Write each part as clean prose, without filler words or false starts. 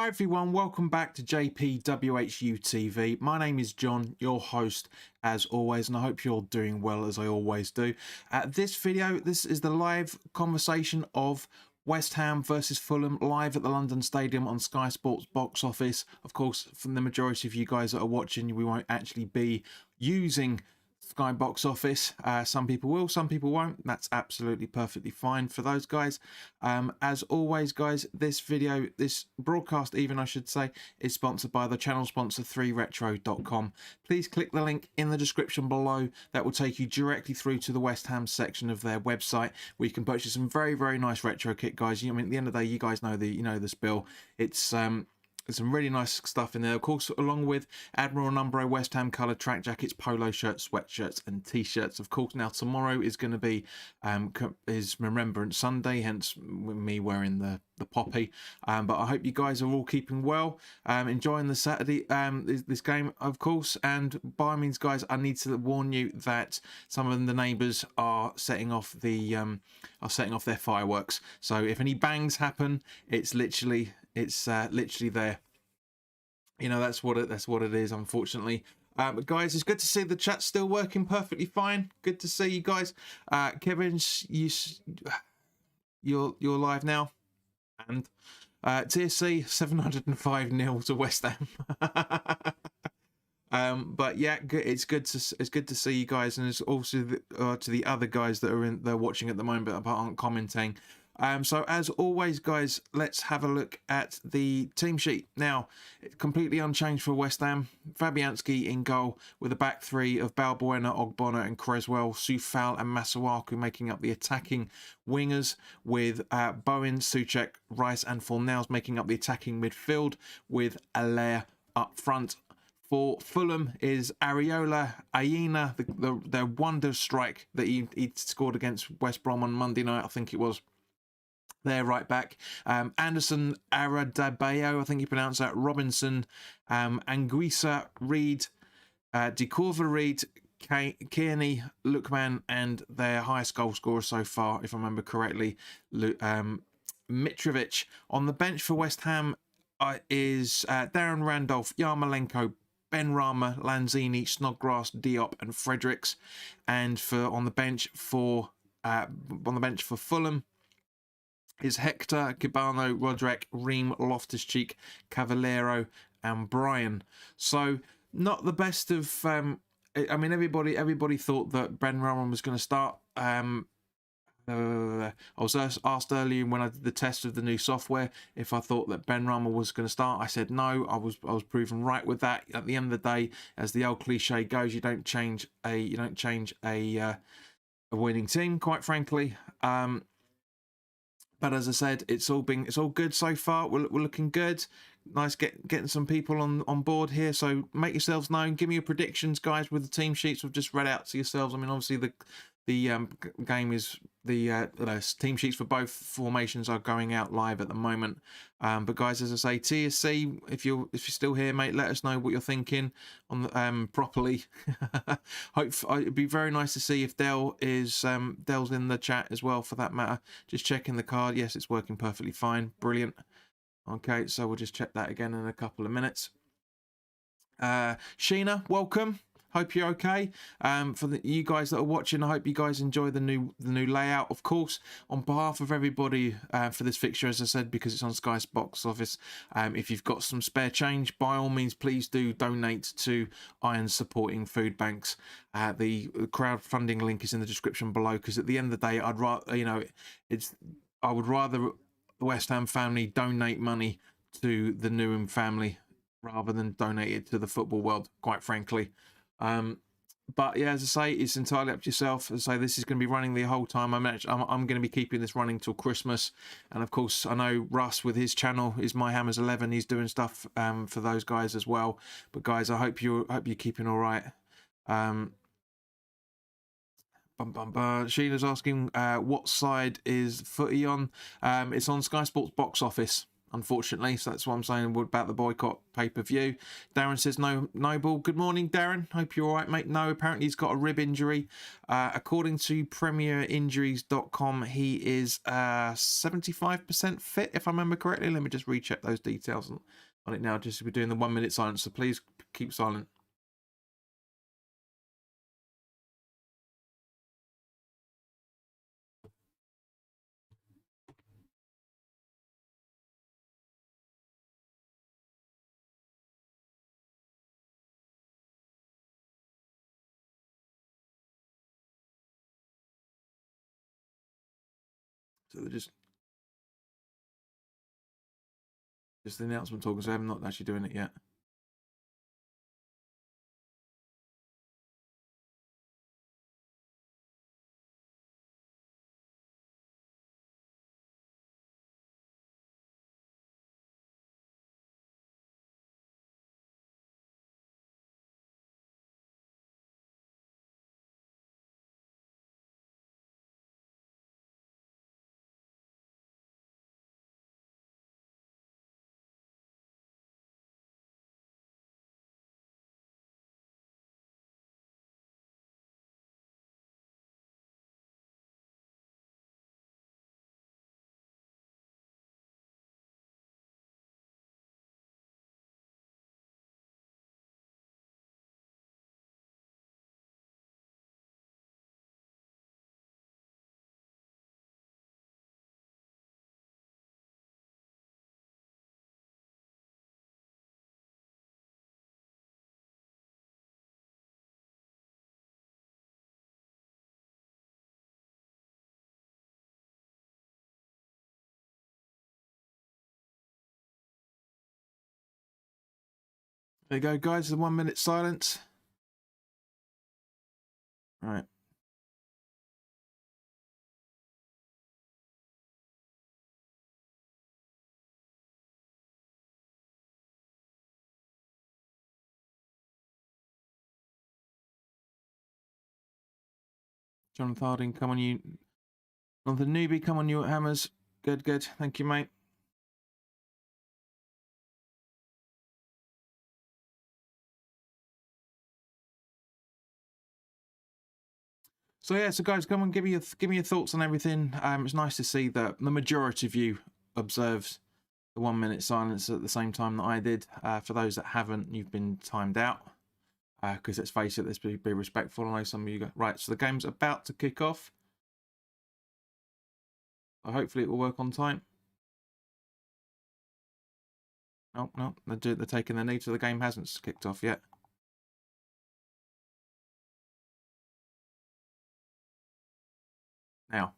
Hi everyone, welcome back to WHU TV. My name is John, your host as always, and I hope you're doing well as I always do. This video, this is the live conversation of West Ham versus Fulham live at the London Stadium on Sky Sports box office. Of course, from the majority of you guys that are watching, we won't actually be using Sky box office. Some people will, some people won't. That's absolutely perfectly fine for those guys. As always, guys, this broadcast even I should say, is sponsored by the channel sponsor 3retro.com. Please click the link in the description below. That will take you directly through to the West Ham section of their website, where you can purchase some very, very nice retro kit, guys. I mean, at the end of the day, you guys know the spill. It's there's some really nice stuff in there, of course, along with Admiral Number West Ham coloured track jackets, polo shirts, sweatshirts and t-shirts. Of course, now tomorrow is going to be is Remembrance Sunday, hence me wearing the poppy. But I hope you guys are all keeping well, enjoying the Saturday this game, of course. And by all means, guys, I need to warn you that some of the neighbours are setting off their fireworks. So if any bangs happen, it's literally there. You know, that's what it is, unfortunately. But guys, it's good to see the chat still working perfectly fine. Good to see you guys. Kevin's you're live now, and TSC 705-0 to West Ham. But yeah, it's good to see you guys, and it's also to the other guys that are watching at the moment but aren't commenting. So as always, guys, let's have a look at the team sheet. Now, it's completely unchanged for West Ham. Fabianski in goal with a back three of Balbuena, Ogbonna and Creswell, Soufal and Masuaku making up the attacking wingers, with Bowen, Souček, Rice and Fornals making up the attacking midfield, with Allaire up front. For Fulham is Areola, Aina, the wonder strike that he scored against West Brom on Monday night, I think it was. There, right back. Anderson, Aradabayo, I think you pronounce that. Robinson, Anguissa, Reed, DeCorva, Reed, Kearney, Lookman, and their highest goal scorer so far, if I remember correctly, Mitrovic. On the bench for West Ham is Darren Randolph, Yarmolenko, Benrahma, Lanzini, Snodgrass, Diop, and Fredericks. And on the bench for Fulham is Hector, Kibano, Roderick, Ream, Loftus-Cheek, Cavallero and Brian. So not the best of I mean, everybody thought that Benrahma was going to start. I was asked earlier when I did the test of the new software if I thought that Benrahma was going to start. I said no. I was proven right with that. At the end of the day, as the old cliche goes, you don't change a winning team, quite frankly. But as I said, it's all good so far. We're looking good. Nice getting some people on board here. So make yourselves known. Give me your predictions, guys, with the team sheets we've just read out to yourselves. I mean, obviously the game is the team sheets for both formations are going out live at the moment. But guys, as I say, TSC, if you're still here, mate, let us know what you're thinking on the, properly. It'd be very nice to see if Dell's in the chat as well, for that matter. Just checking the card. Yes, it's working perfectly fine. Brilliant. Okay, so we'll just check that again in a couple of minutes. Sheena, welcome. Hope you're okay. For you guys that are watching, I hope you guys enjoy the new layout. Of course, on behalf of everybody for this fixture, as I said, because it's on Sky's box office, if you've got some spare change, by all means, please do donate to Iron Supporting Food Banks. The crowdfunding link is in the description below, because at the end of the day, I would rather the West Ham family donate money to the Newham family rather than donate it to the football world, quite frankly. But yeah, as I say, it's entirely up to yourself. As I say, this is going to be running the whole time. I'm going to be keeping this running till Christmas. And of course, I know Russ with his channel is My Hammers 11. He's doing stuff for those guys as well. But guys, I hope you're keeping all right. Sheena's asking what side is Footy on. It's on Sky Sports box office. unfortunately. So that's what I'm saying about the boycott pay-per-view. Darren says, no, Noble. Good morning, Darren. Hope you're all right, mate. No, apparently he's got a rib injury. According to premierinjuries.com, he is 75% fit, if I remember correctly. Let me just recheck those details on it now, just as we're doing the 1 minute silence. So please keep silent. So they're just the announcement talking, so I'm not actually doing it yet. There you go, guys. The 1 minute silence. All right. Jonathan Harding, come on you. Jonathan Newby, come on you at Hammers. Good, good. Thank you, mate. So yeah, so guys, come on, give me your thoughts on everything. It's nice to see that the majority of you observes the 1 minute silence at the same time that I did. For those that haven't, you've been timed out. Because let's face it, let's be respectful. I know some of you go, right, so the game's about to kick off. Hopefully it will work on time. Oh, no, they're taking their knee, so the game hasn't kicked off yet. Now,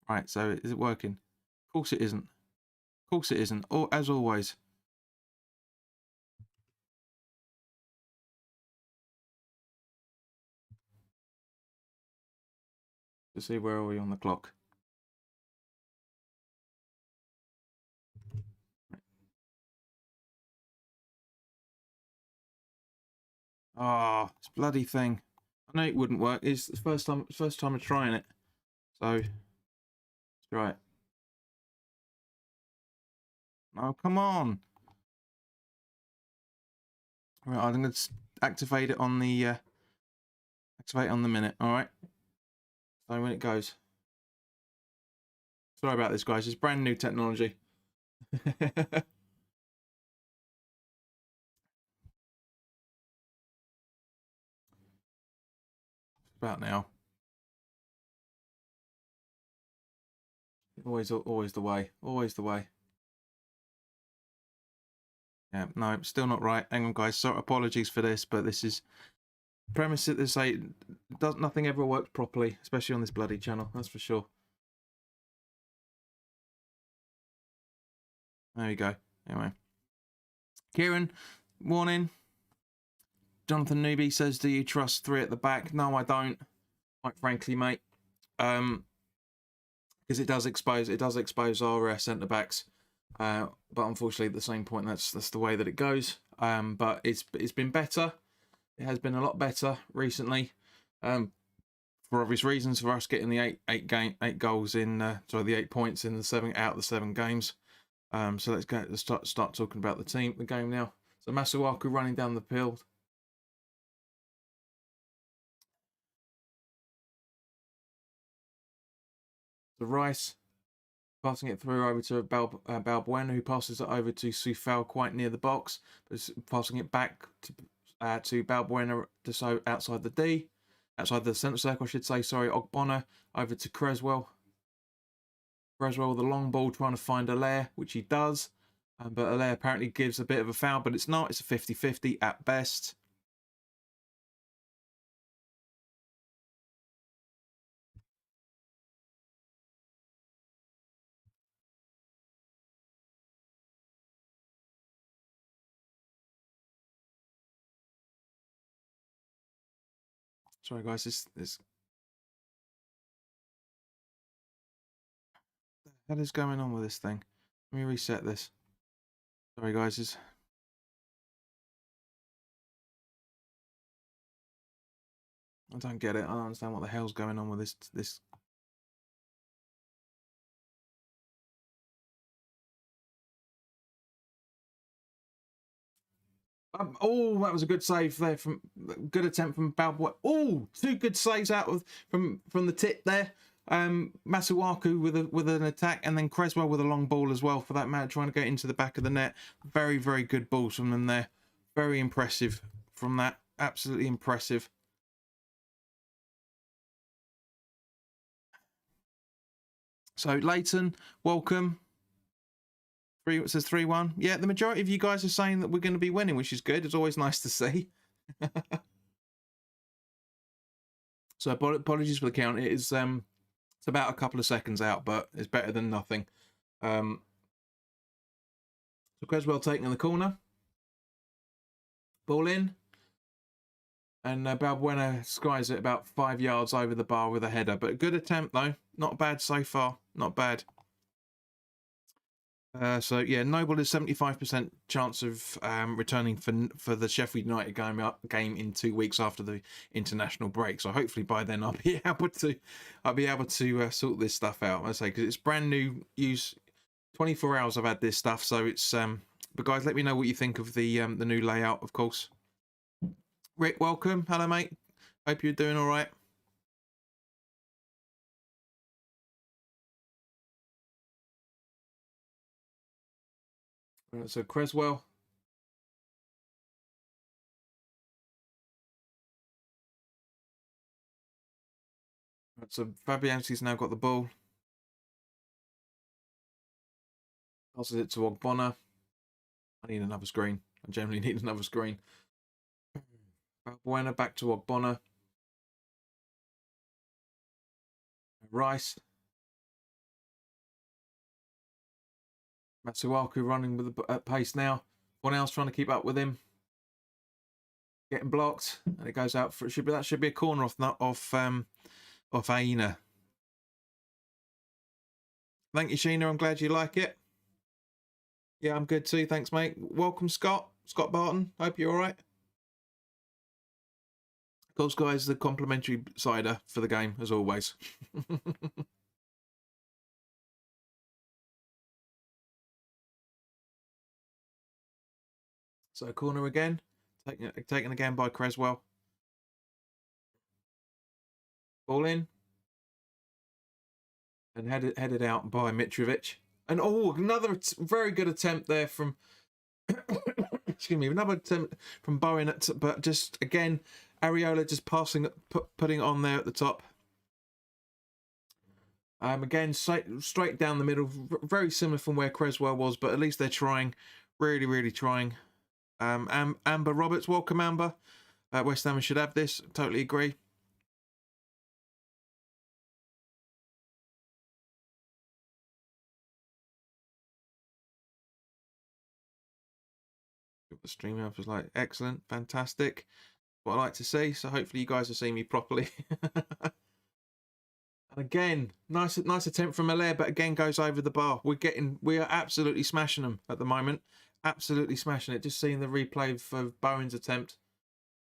right, so is it working? Of course it isn't. Of course it isn't. Or as always. To see where are we on the clock. Oh, this bloody thing. I know it wouldn't work. It's the first time I'm trying it. So let's try it. Oh, come on. Right, I'm going to activate it on the minute. All right. So when it goes. Sorry about this, guys. It's brand new technology. About now. Always the way. Always the way. Yeah, no, still not right. Hang on, guys. So apologies for this, but this is premise that they say nothing ever works properly, especially on this bloody channel. That's for sure. There you go. Anyway, Kieran, warning. Jonathan Newby says, "Do you trust three at the back?" No, I don't. Quite frankly, mate. Because it does expose our centre backs. But unfortunately, at the same point, that's the way that it goes. But it's been better. It has been a lot better recently. For obvious reasons, for us getting the eight goals in, the 8 points in the 7 out of the 7 games. So let's start talking about the game now. So Masuaku running down the field. The Rice passing it through over to Balbuena, who passes it over to Sufal quite near the box, but passing it back to Balbuena just outside the centre circle, I should say. Sorry, Ogbonna over to Creswell. Creswell with a long ball trying to find Allaire, which he does. But Allaire apparently gives a bit of a foul, but it's not. It's a 50-50 at best. Sorry, guys. This what is going on with this thing? Let me reset this. Sorry, guys. I don't get it. I don't understand what the hell's going on with this. Oh, that was a good save there good attempt from Balboa. Oh, two good saves from the tip there. Masuaku with an attack, and then Creswell with a long ball as well, for that matter, trying to get into the back of the net. Very, very good balls from them there. Very impressive from that. Absolutely impressive. So Leighton, welcome. It says 3-1. Yeah, the majority of you guys are saying that we're going to be winning, which is good. It's always nice to see. So apologies for the count. It's about a couple of seconds out, but it's better than nothing. So Creswell taking in the corner. Ball in. And Balbuena skies it about 5 yards over the bar with a header. But a good attempt, though. Not bad so far. Not bad. So, yeah, Noble is 75% chance of returning for the Sheffield United game in 2 weeks after the international break. So hopefully by then I'll be able to sort this stuff out. I say, because it's brand new use. 24 hours I've had this stuff, so it's but guys, let me know what you think of the new layout, of course. Rick, welcome. Hello, mate. Hope you're doing all right. So Creswell. So Fabianski's now got the ball. Passes it to Ogbonna. I need another screen. I generally need another screen. Buena back to Ogbonna. Rice. Matsuaku running with the pace now. Fornals trying to keep up with him. Getting blocked, and it goes out for that should be a corner off Aina. Thank you, Sheena. I'm glad you like it. Yeah, I'm good too. Thanks, mate. Welcome, Scott Barton. Hope you're all right. Of course, guys, the complimentary cider for the game, as always. So corner again, taken again by Creswell. Ball in. And headed out by Mitrovic. And another very good attempt there from excuse me, another attempt from Bowen, but just again, Areola just putting it on there at the top. Again, straight down the middle, very similar from where Creswell was, but at least they're trying, really trying. Amber Roberts, welcome, Amber. West Ham should have this. Totally agree. The stream up was like excellent, fantastic. What I like to see. So hopefully you guys are seeing me properly. And again, nice attempt from Allaire, but again goes over the bar. We are absolutely smashing them at the moment. Absolutely smashing it. Just seeing the replay of Bowen's attempt.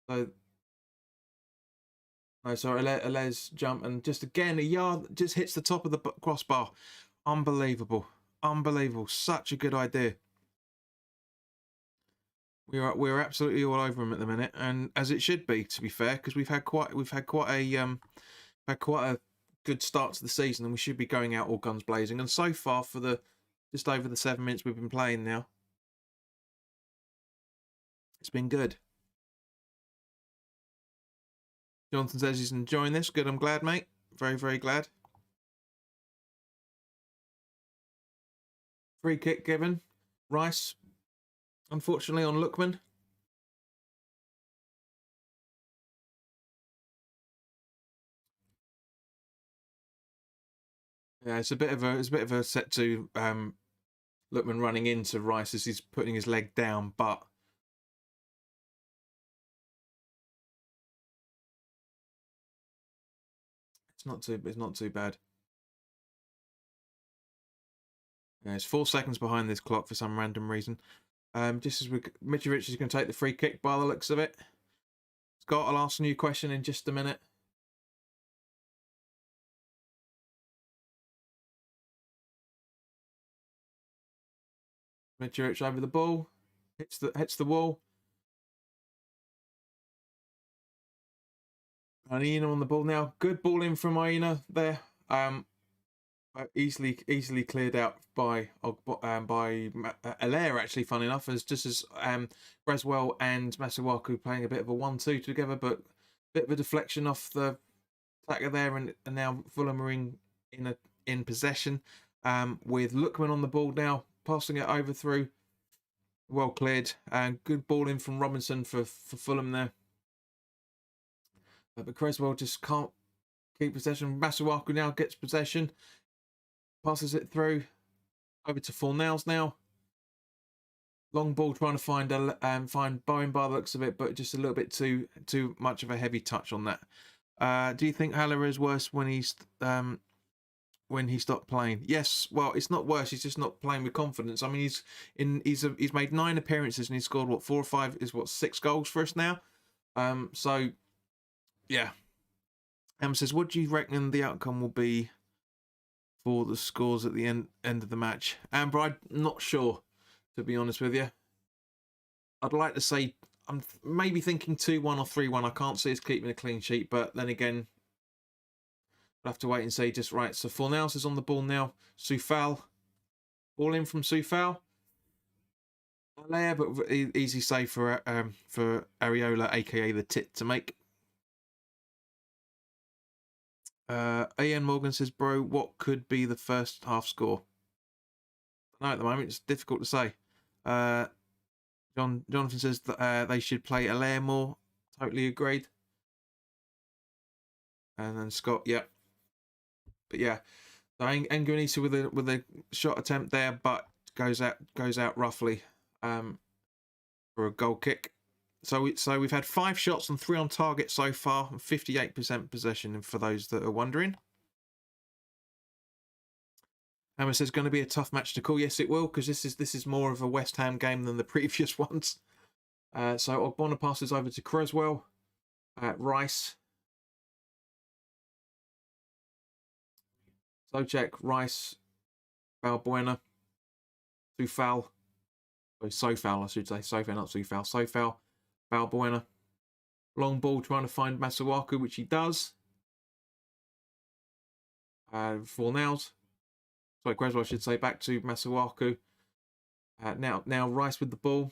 So, no, sorry, Allaire's jump, and just again a yard just hits the top of the crossbar. Unbelievable, Unbelievable. Such a good idea. We're absolutely all over him at the minute, and as it should be, to be fair, because we've had quite a good start to the season, and we should be going out all guns blazing. And so far, for the just over the 7 minutes we've been playing now, it's been good. Jonathan says he's enjoying this. Good, I'm glad, mate. Very, very glad. Free kick given. Rice, unfortunately, on Lookman. Yeah, it's a bit of a set to Lookman running into Rice as he's putting his leg down, but it's not too bad. Yeah, it's 4 seconds behind this clock for some random reason. Just as Mitrovic is going to take the free kick by the looks of it. Scott, I'll ask a new question in just a minute. Mitrovic over the ball, hits the wall. And Aina on the ball now. Good ball in from Aina there. Easily cleared out by Alaire, actually, fun enough, as just as Braswell and Masuaku playing a bit of a 1-2 together, but a bit of a deflection off the attacker there, and now Fulham are in possession, with Lookman on the ball now, passing it over through. Well cleared, and good ball in from Robinson for Fulham there. But Creswell just can't keep possession. Masuaku now gets possession. Passes it through over to Fornals now. Long ball, trying to find Bowen by the looks of it, but just a little bit too much of a heavy touch on that. Do you think Haller is worse when he stopped playing? Yes. Well, it's not worse. He's just not playing with confidence. I mean, he's made 9 appearances and he's scored what 4 or 5 is what 6 goals for us now. So yeah. Says, what do you reckon the outcome will be for the scores at the end of the match? Amber, I'm not sure, to be honest with you. I'd like to say I'm maybe thinking 2-1 or 3-1. I can't see us keeping a clean sheet, but then again, we'll have to wait and see. Just right. So Fornals is on the ball now. Soufal, ball in from Soufal. There, but easy save for Areola, aka the tit, to make. Ian Morgan says, bro, what could be the first half score? No, at the moment, it's difficult to say. Jonathan says that they should play Alaire more. Totally agreed. And then Scott, yeah. But yeah, so Anguinisa with a shot attempt there, but goes out roughly for a goal kick. So we've had 5 shots and 3 on target so far, and 58% possession, for those that are wondering. Hammer says, going to be a tough match to call. Yes, it will, because this is more of a West Ham game than the previous ones. So Ogbonna passes over to Creswell. Rice. Socek, Rice, Balbuena, Soufal. Soufal, I should say. Soufal, not Soufal. Soufal, Balbuena. Long ball trying to find Masuaku, which he does. Fornals. Sorry, Creswell, I should say. Back to Masuaku. Now Rice with the ball.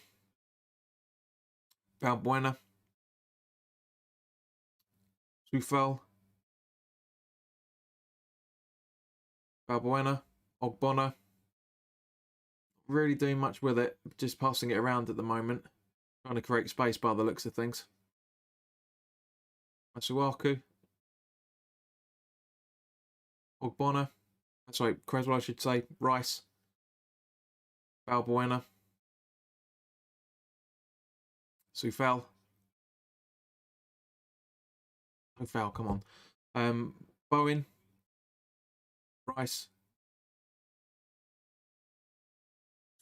Balbuena. Soufal. Balbuena. Ogbonna. Really doing much with it. Just passing it around at the moment. Trying to create space by the looks of things. Masuaku. Ogbonna. Sorry, Creswell, I should say. Rice. Balbuena. Soufal. Soufal, come on. Bowen. Rice.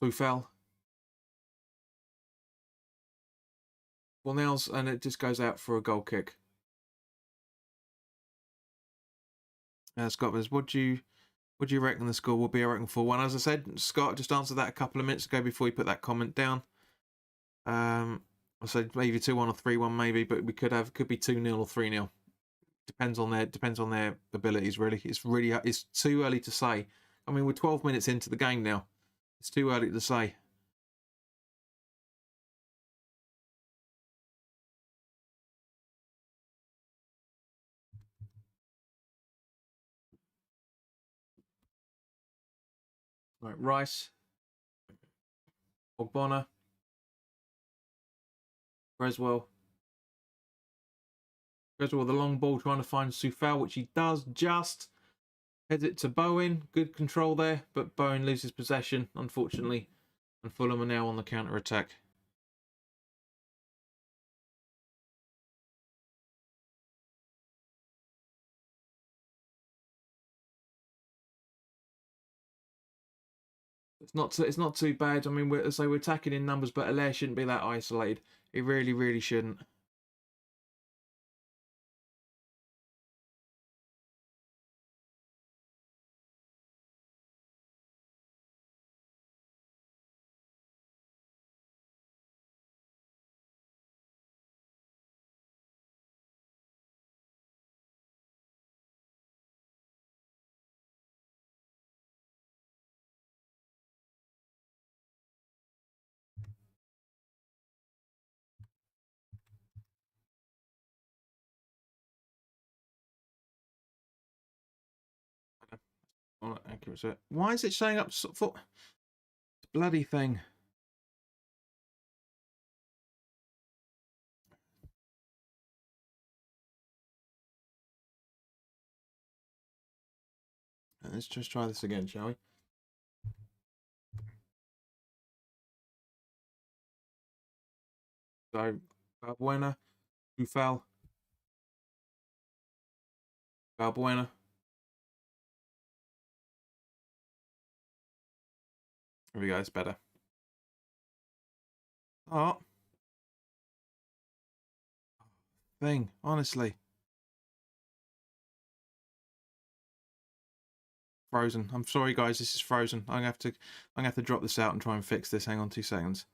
Soufal. Fornals, and it just goes out for a goal kick. Scott says, what do you What do you reckon the score will be? I reckon 4-1. As I said, Scott just answered that a couple of minutes ago before he put that comment down. I said maybe 2-1 or 3-1 maybe, but we could be 2-0 or 3-0. Depends on their abilities really. It's too early to say. I mean, we're 12 minutes into the game now. It's too early to say. Right, Rice, Ogbonna, Creswell, the long ball trying to find Soufal, which he does just. Heads it to Bowen. Good control there, but Bowen loses possession, unfortunately. And Fulham are now on the counter-attack. It's not too bad. I mean, we're attacking in numbers, but Allaire shouldn't be that isolated. He really, really shouldn't. Accuracy. Why is it showing up for bloody thing? Let's just try this again, shall we? So, Balbuena, Soufal, Balbuena. There we go. It's better. Oh, thing. Honestly, frozen. I'm sorry, guys. This is frozen. I'm gonna have to drop this out and try and fix this. Hang on 2 seconds.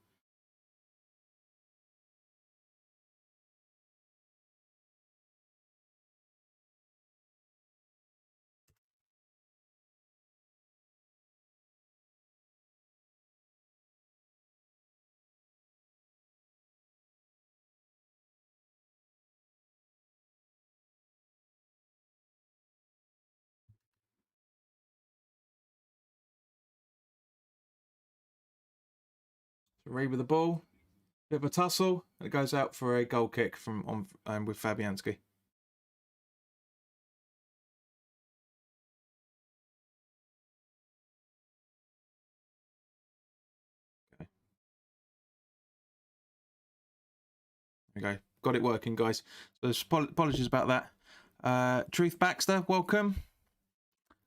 So Reed with the ball. Bit of a tussle. And it goes out for a goal kick from on with Fabianski. Okay. There we go. Got it working, guys. So apologies about that. Truth Baxter, welcome.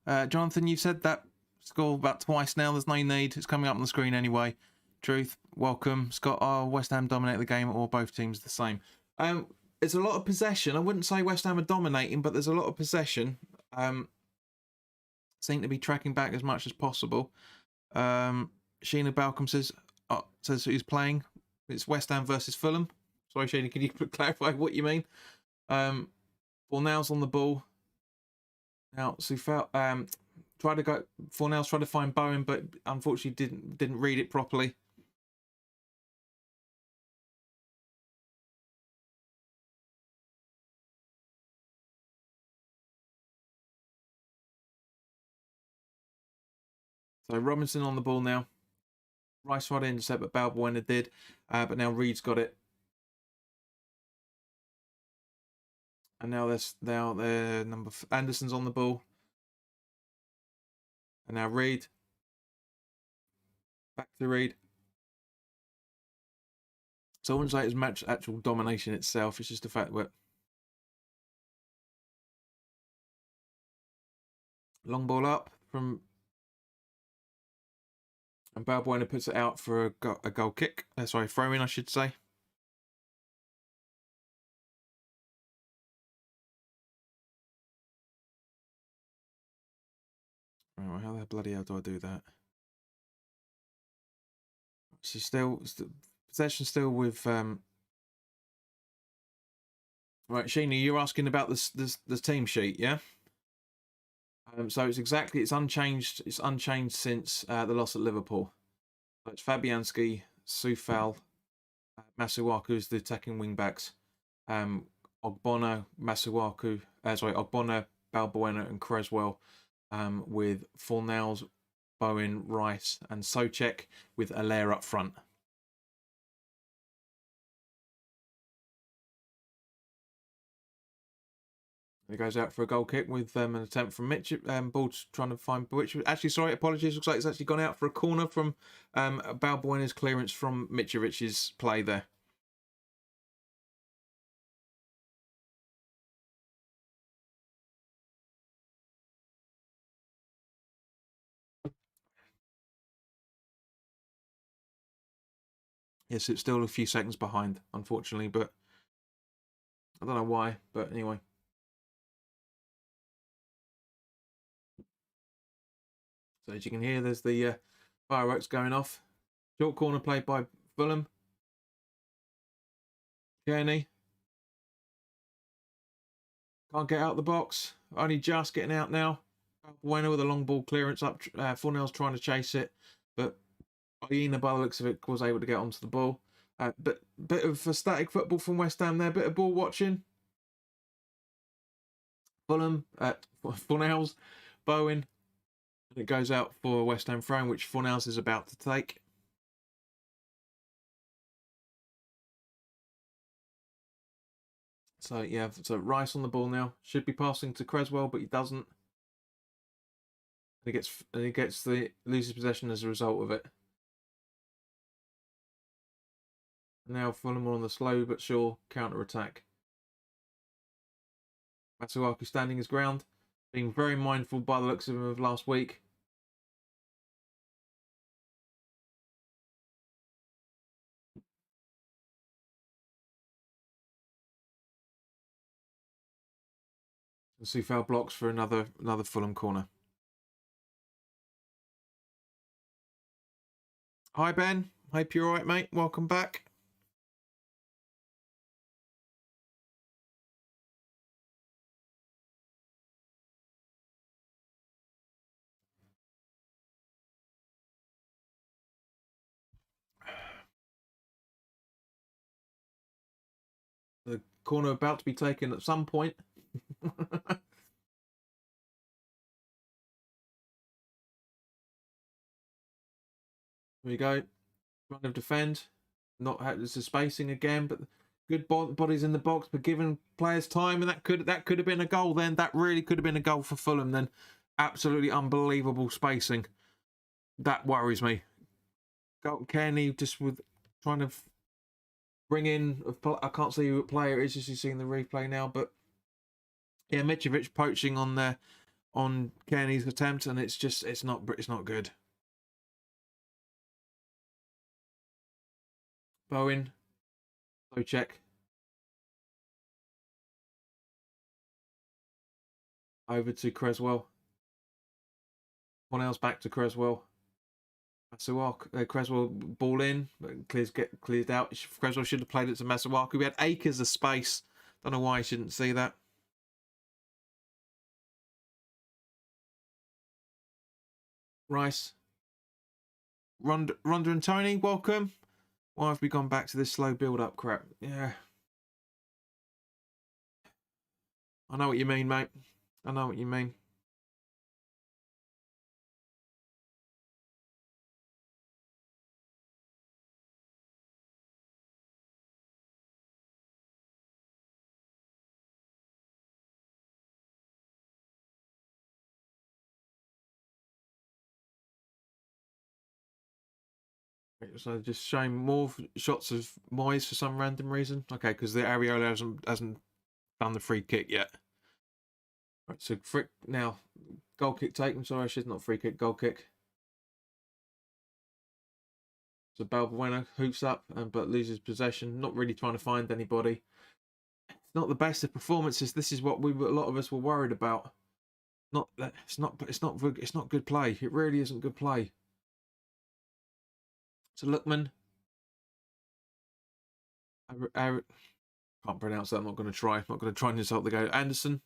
Jonathan, you've said that score about twice now. There's no need. It's coming up on the screen anyway. Truth, welcome. Scott, West Ham dominate the game, or both teams the same? It's a lot of possession. I wouldn't say West Ham are dominating, but there's a lot of possession. Seem to be tracking back as much as possible. Sheena Balcom says who's playing. It's West Ham versus Fulham. Sorry, Sheena, can you clarify what you mean? Fornals on the ball. Now, Soufal Fornals tried to find Bowen, but unfortunately didn't read it properly. So Robinson on the ball now. Rice tried to intercept, but Balbuena did. But now Reed's got it. And now their Anderson's on the ball. And now Reed. Back to Reed. So I wouldn't say it's actual domination itself. It's just the fact that long ball up from, and Balbuena puts it out for a goal kick. Sorry, throw in, I should say. Right, well, how the bloody hell do I do that? She's still possession still with right, Sheena, you're asking about the team sheet, yeah? So it's unchanged. It's unchanged since the loss at Liverpool. So it's Fabianski, Soufal, Masuaku is the attacking wing backs. Ogbonna, Masuaku, Ogbonna, Balbuena, and Creswell, with Fornals, Bowen, Rice, and Souček, with Allaire up front. It goes out for a goal kick with an attempt from Mitch. Ball trying to find which. Actually, sorry, apologies. Looks like it's actually gone out for a corner from Balbuena's clearance from Mitrovic's play there. Yes, it's still a few seconds behind, unfortunately, but I don't know why. But anyway. So as you can hear, there's the fireworks going off. Short corner played by Fulham. Kearney. Can't get out the box. Only just getting out now. Bueno with a long ball clearance up. Fornals trying to chase it. But Iena, by the looks of it, was able to get onto the ball. But bit of a static football from West Ham there. Bit of ball watching. Fulham, Fornals, Bowen. And it goes out for West Ham throwing, which Fornals is about to take. So yeah, so Rice on the ball now. Should be passing to Creswell, but he doesn't. And he loses possession as a result of it. Now Fulham on the slow but sure counter attack. Masuaku standing his ground, being very mindful by the looks of him of last week. And Soufal blocks for another Fulham corner. Hi Ben, hope you're alright, mate. Welcome back. The corner about to be taken at some point. Here we go. Trying to defend. Not this is spacing again, but good bodies in the box, but giving players time, and that could have been a goal. Then that really could have been a goal for Fulham. Then absolutely unbelievable spacing. That worries me. Kearney just with trying to bring in. I can't see who player it is. Just seeing the replay now, but yeah, Mitrovic poaching on Kearney's attempt, and it's not good. Bowen, Souček. Over to Creswell. Fornals back to Creswell. Creswell ball in, but cleared out. Creswell should have played it to Masuaku. We had acres of space. Don't know why I shouldn't see that. Rice. Ronda and Tony, welcome. Why have we gone back to this slow build-up crap? Yeah. I know what you mean, mate. I know what you mean. So just showing more shots of Moyes for some random reason. Okay, because the Areola hasn't done the free kick yet. Right, so Frick now goal kick taken. Sorry, she's not free kick, goal kick. So Balbuena hoops up, but loses possession. Not really trying to find anybody. It's not the best of performances. This is what a lot of us were worried about. It's not good play. It really isn't good play. So Lookman, I can't pronounce that. I'm not going to try. I'm not going to try and insult the guy. Anderson,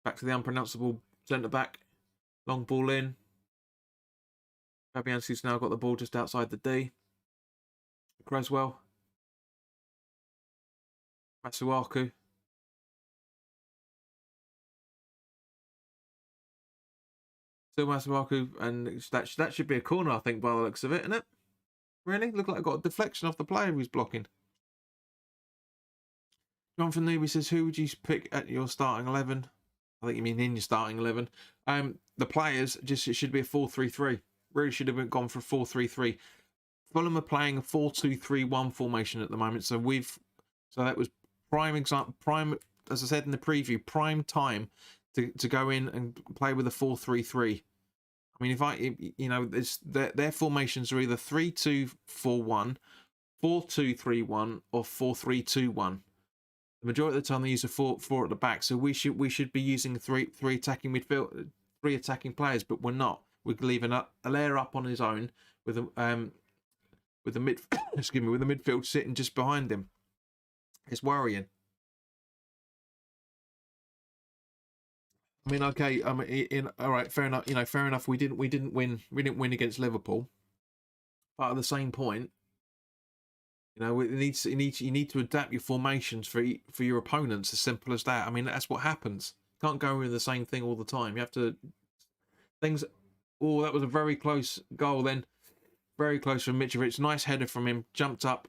back to the unpronounceable centre back. Long ball in. Fabianski's now got the ball just outside the D. Creswell. Masuaku. Still Masuaku, and that should be a corner, I think, by the looks of it, isn't it? Really? Look like I got a deflection off the player who's blocking. Jonathan Newby says, who would you pick at your starting 11? I think you mean in your starting 11. The players, it should be a 4-3-3. Really should have gone for a 4-3-3. Fulham are playing a 4-2-3-1 formation at the moment. So that was prime, as I said in the preview, prime time to go in and play with a 4-3-3. I mean, their formations are either 3-2-4-1, 4-2-3-1, or 4-3-2-1. The majority of the time they use a four at the back, so we should be using three attacking midfield, 3 attacking players, but we're not. We're leaving a layer up on his own with the with the midfield sitting just behind him. It's worrying. I mean, okay, all right, fair enough. Fair enough. We didn't win against Liverpool, but at the same point, you need to adapt your formations for your opponents. As simple as that. I mean, that's what happens. You can't go with the same thing all the time. You have to things. Oh, that was a very close goal then. Very close from Mitrovic. Nice header from him. Jumped up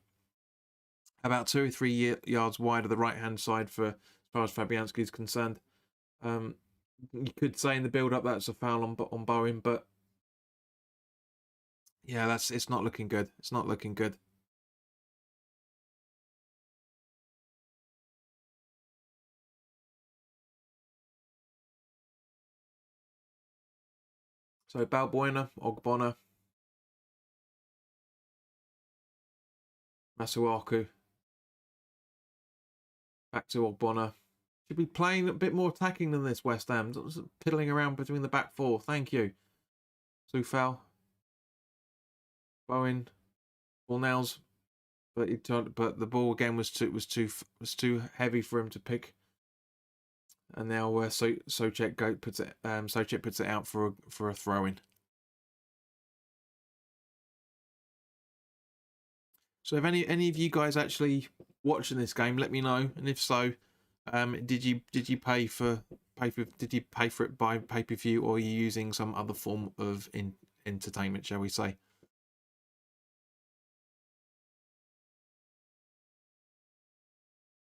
about 2 or 3 yards wide of the right-hand side as far as Fabianski is concerned. You could say in the build-up that's a foul on Bowen, but yeah, it's not looking good. It's not looking good. So Balbuena, Ogbonna, Masuaku, back to Ogbonna. Should be playing a bit more attacking than this, West Ham. Piddling around between the back four. Thank you. Sufal, Bowen, Fornals, but the ball again was too heavy for him to pick. And now Souček puts it out for a throw in. So if any of you guys actually watching this game, let me know. And if so, did you pay for it by pay-per-view, or are you using some other form of entertainment, shall we say?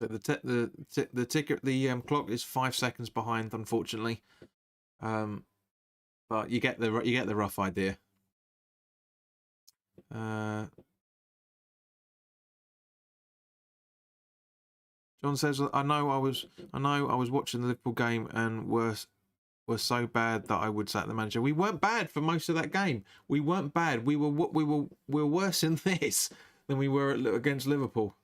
The clock is 5 seconds behind, unfortunately. But you get the rough idea. John says, I know I was watching the Liverpool game and were so bad that I would sack the manager. We weren't bad for most of that game. We weren't bad. We were worse in this than we were against Liverpool.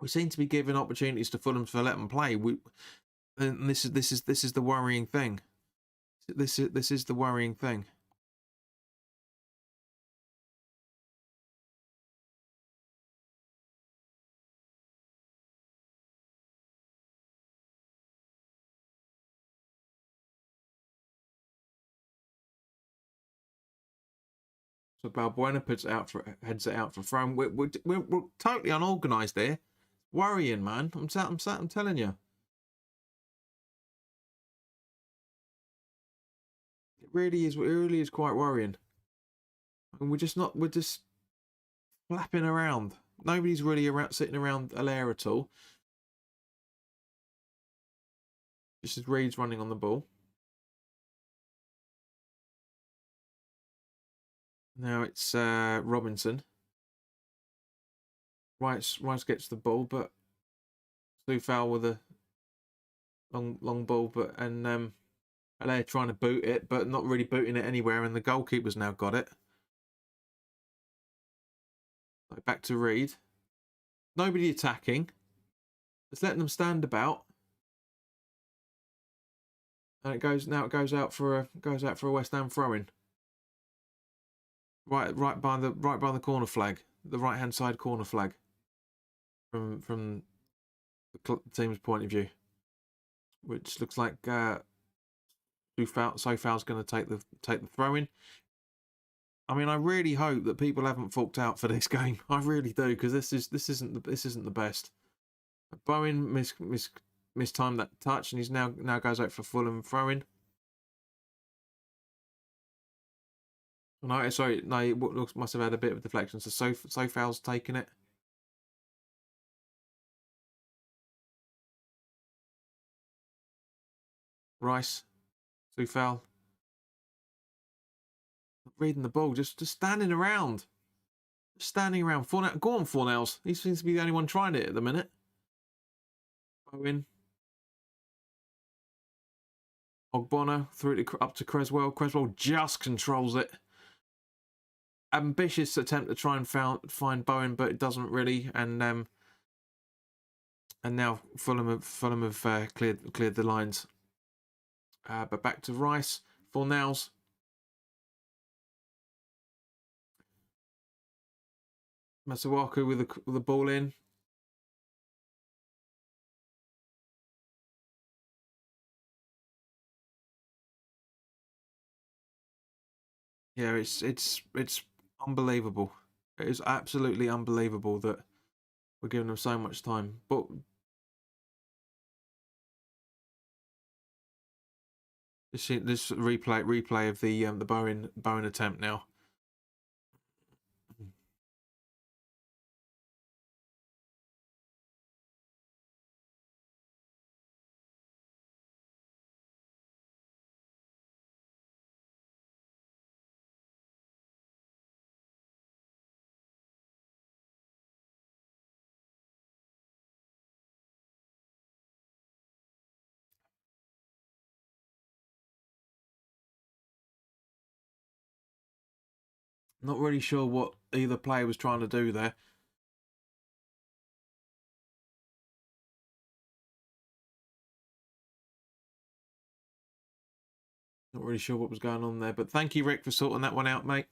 We seem to be giving opportunities to Fulham to let them play. And this is the worrying thing. This is the worrying thing. So Balbuena heads it out for throw. We're totally unorganised there. Worrying, man. I'm telling you. It really is quite worrying. And we're just flapping around. Nobody's really sitting around Allaire at all. This is Reed's running on the ball. Now it's Robinson. Rice gets the ball, but Sufal with a long ball, and Allaire trying to boot it, but not really booting it anywhere, and the goalkeeper's now got it. Back to Reed. Nobody attacking. It's letting them stand about. And it goes out for a West Ham throw-in. Right by the corner flag, the right hand side corner flag. From the team's point of view, which looks like Sofal's going to take the throw-in. I mean, I really hope that people haven't forked out for this game. I really do, because this isn't the best. Bowen mistimed that touch, and he's now goes out for Fulham throw-in. No, sorry, no, it must have had a bit of deflection. So Sofal's taking it. Rice, Sofal. Reading the ball, just standing around. Standing around. Go on, Fornals. He seems to be the only one trying it at the minute. Bowen. Ogbonna through it up to Creswell. Creswell just controls it. Ambitious attempt to try and find Bowen, but it doesn't really. And now Fulham have cleared the lines. But back to Rice. Fornals. Masuaku with the ball in. Yeah, it's unbelievable. It is absolutely unbelievable that we're giving them so much time. But this replay of the Bowen attempt now. Not really sure what either player was trying to do there. Not really sure what was going on there, but thank you, Rick, for sorting that one out, mate.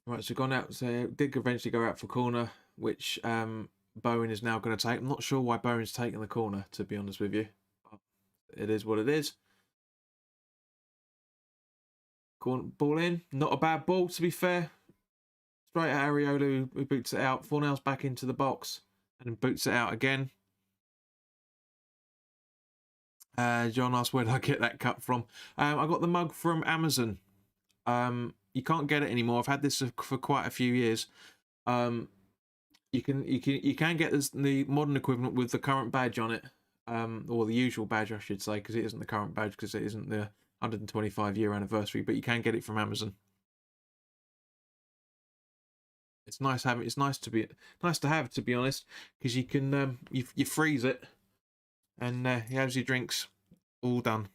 Right, so gone out. So did eventually go out for corner, which Bowen is now going to take. I'm not sure why Bowen's taking the corner, to be honest with you. It is what it is. Ball in. Not a bad ball, to be fair. Straight at Areola, who boots it out. Fornals back into the box and then boots it out again. John asked, where did I get that cup from? I got the mug from Amazon. You can't get it anymore. I've had this for quite a few years. You can get the modern equivalent with the current badge on it, or the usual badge, I should say, because it isn't the current badge because it isn't the 125-year anniversary. But you can get it from Amazon. It's nice having. It's nice to have, to be honest, because you can you freeze it, and he has your drinks all done.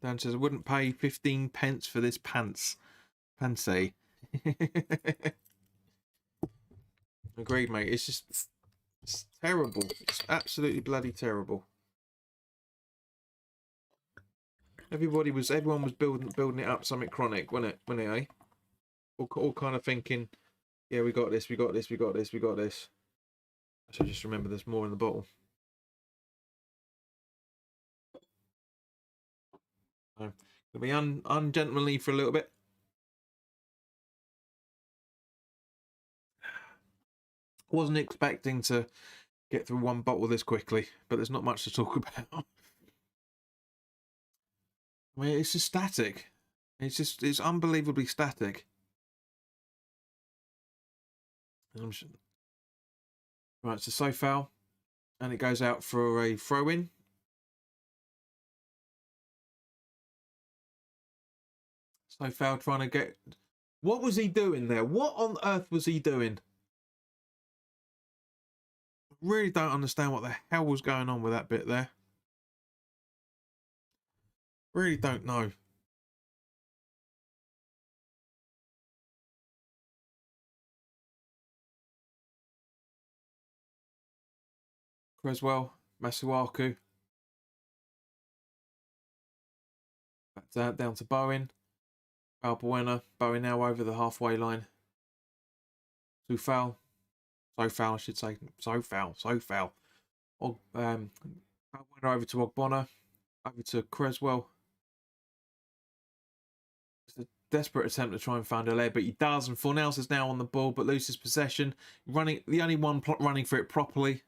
Dan says, I wouldn't pay 15 pence for this pants. Pansy. Agreed, mate. It's terrible. It's absolutely bloody terrible. Everyone was building it up something chronic, wasn't it, eh? All kind of thinking, yeah, we got this. I should just remember there's more in the bottle. So, gonna be ungentlemanly for a little bit. Wasn't expecting to get through one bottle this quickly, but there's not much to talk about. I mean, it's just static. It's unbelievably static. Right, so foul, and it goes out for a throw-in. Foul trying to get. What was he doing there? What on earth was he doing? Really don't understand what the hell was going on with that bit there. Really don't know. Creswell, Masuaku. Back down to Bowen. Balbuena. Bowen now over the halfway line. Too foul. So foul, I should say. So foul. Balbuena over to Ogbonna. Over to Creswell. It's a desperate attempt to try and find a leg, but he does. And Fornals is now on the ball, but loses possession. The only one running for it properly.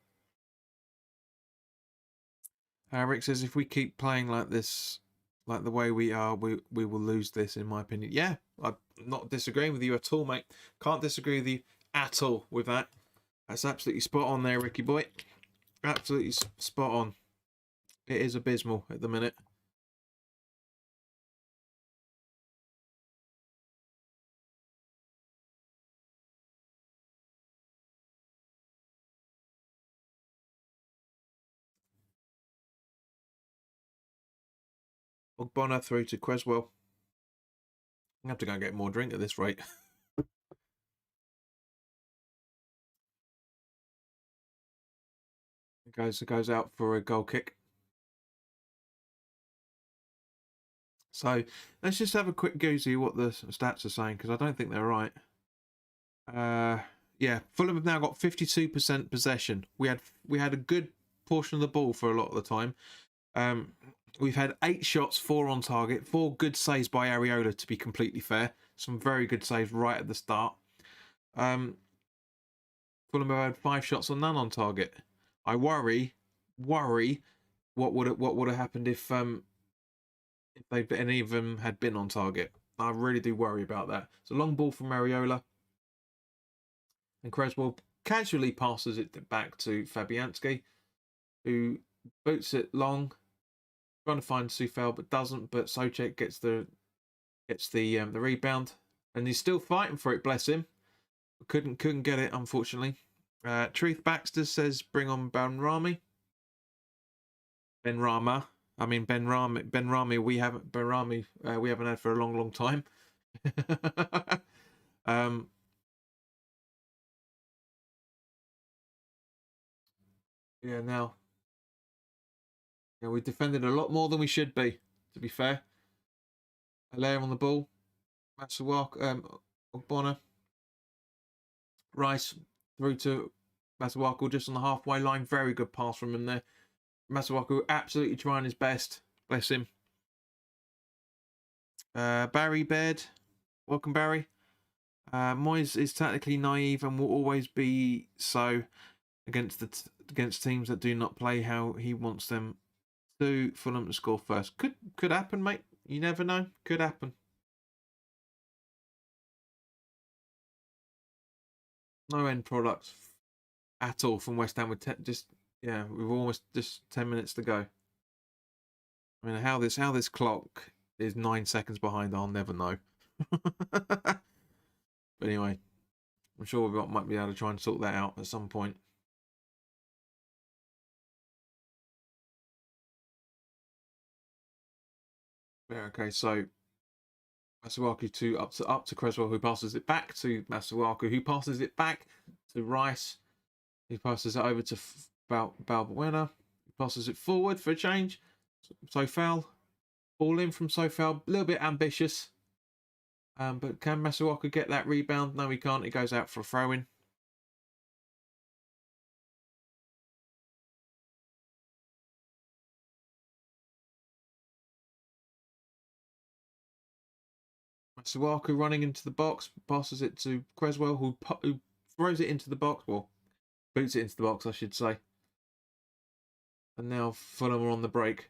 Rick says if we keep playing like this, like the way we are, we will lose this, in my opinion. Yeah, I'm not disagreeing with you at all, mate. Can't disagree with you at all with that. That's absolutely spot on there, Ricky boy. Absolutely spot on. It is abysmal at the minute. Ogbonna through to Creswell. I'm going to have to go and get more drink at this rate. It goes out for a goal kick. So let's just have a quick go see what the stats are saying, because I don't think they're right. Yeah, Fulham have now got 52% possession. We had a good portion of the ball for a lot of the time. We've had 8 shots, 4 on target, 4 good saves by Areola, to be completely fair. Some very good saves right at the start. Fulham have had 5 shots and none on target. I worry what would have happened if any of them had been on target. I really do worry about that. It's a long ball from Areola. And Creswell casually passes it back to Fabianski, who boots it long, trying to find Sufel but doesn't. But Soucek gets the rebound, and he's still fighting for it. Bless him. Couldn't get it, unfortunately. Truth Baxter says bring on Benrahma. I mean Benrahma. We haven't had for a long time. Yeah, now. Yeah, we defended a lot more than we should be, to be fair. Alaire on the ball. Masuaku, Ogbonna. Rice through to Masuaku just on the halfway line. Very good pass from him there. Masuaku absolutely trying his best. Bless him. Barry Baird. Welcome, Barry. Moyes is tactically naive and will always be so against teams that do not play how he wants them to. Fulham to score first. Could happen, mate. You never know. Could happen. No end products at all from West Ham. With we've almost just 10 minutes to go. I mean, how this clock is 9 seconds behind, I'll never know. But anyway, I'm sure we might be able to try and sort that out at some point. Yeah, okay, so Masuaku up to Creswell, who passes it back to Masuaku, who passes it back to Rice. He passes it over to Balbuena. He passes it forward for a change. Sofal. Ball in from Sofal. A little bit ambitious. But can Masuaku get that rebound? No, he can't. It goes out for a throw-in. Masuaku running into the box, passes it to Creswell, who throws it into the box. Well, boots it into the box, I should say. And now Fulham are on the break.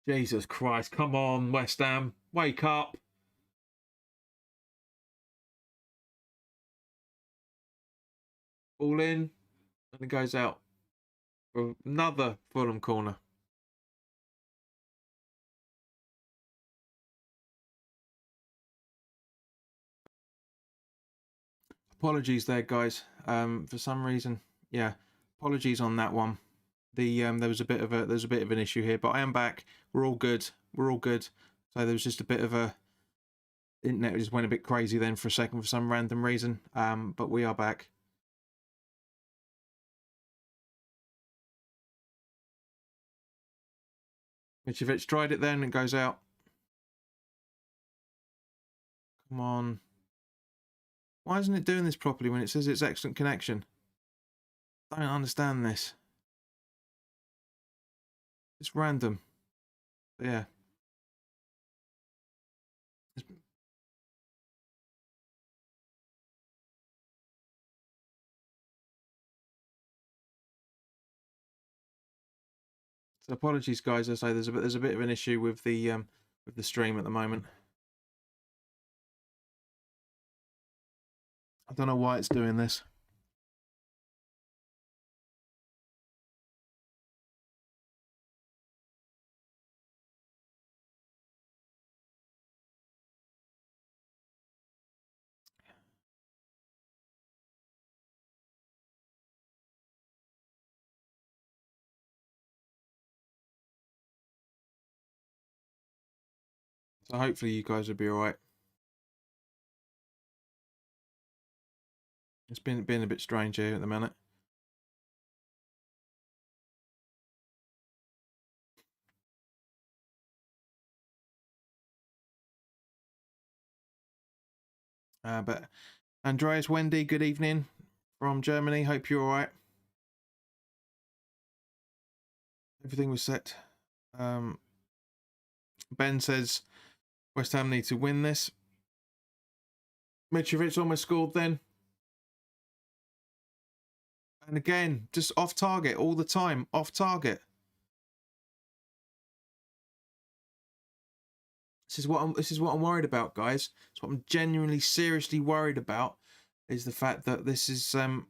Jesus Christ, come on, West Ham. Wake up. Ball in. And it goes out for another Fulham corner. Apologies there, guys. For some reason, yeah, apologies on that one. There was a bit of an issue here, but I am back. We're all good. So there was just a bit of a internet just went a bit crazy then for a second for some random reason. But we are back. Mitrovic tried it then, it goes out. Come on. Why isn't it doing this properly when it says it's excellent connection? I don't understand this. It's random. But yeah. So apologies, guys. I say there's a bit of an issue with the stream at the moment. I don't know why it's doing this. So hopefully you guys will be all right. It's been a bit strange here at the minute. But Andreas Wendy, good evening from Germany. Hope you're all right. Everything was set. Ben says West Ham need to win this. Mitrovic almost scored then. And again, just off target all the time. Off target. This is what I'm worried about, guys. It's what I'm genuinely, seriously worried about, is the fact that this is the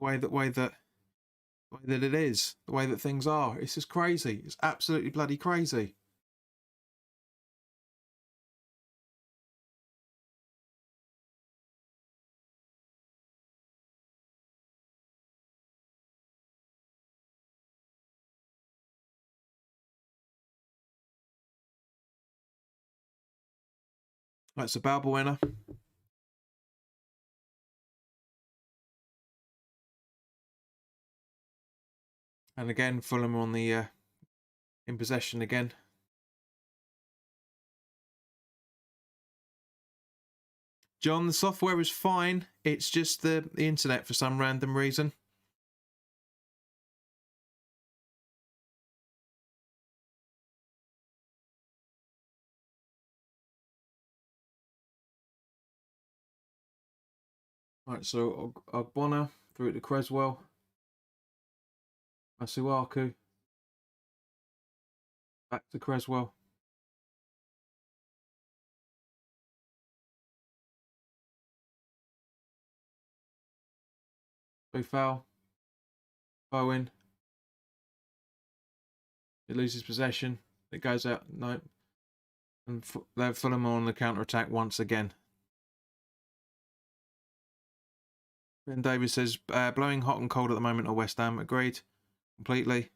way that it is, the way that things are. It's just crazy. It's absolutely bloody crazy. Right, so Balbuena. And again, Fulham on the in possession again. John, the software is fine. It's just the internet for some random reason. Right, so Ogbonna through it to Creswell. Masuaku. Back to Creswell. Go foul. Bowen. He loses possession. It goes out. No. And they're Fulham on the counter attack once again. Ben Davis says, blowing hot and cold at the moment at West Ham. Agreed. Completely.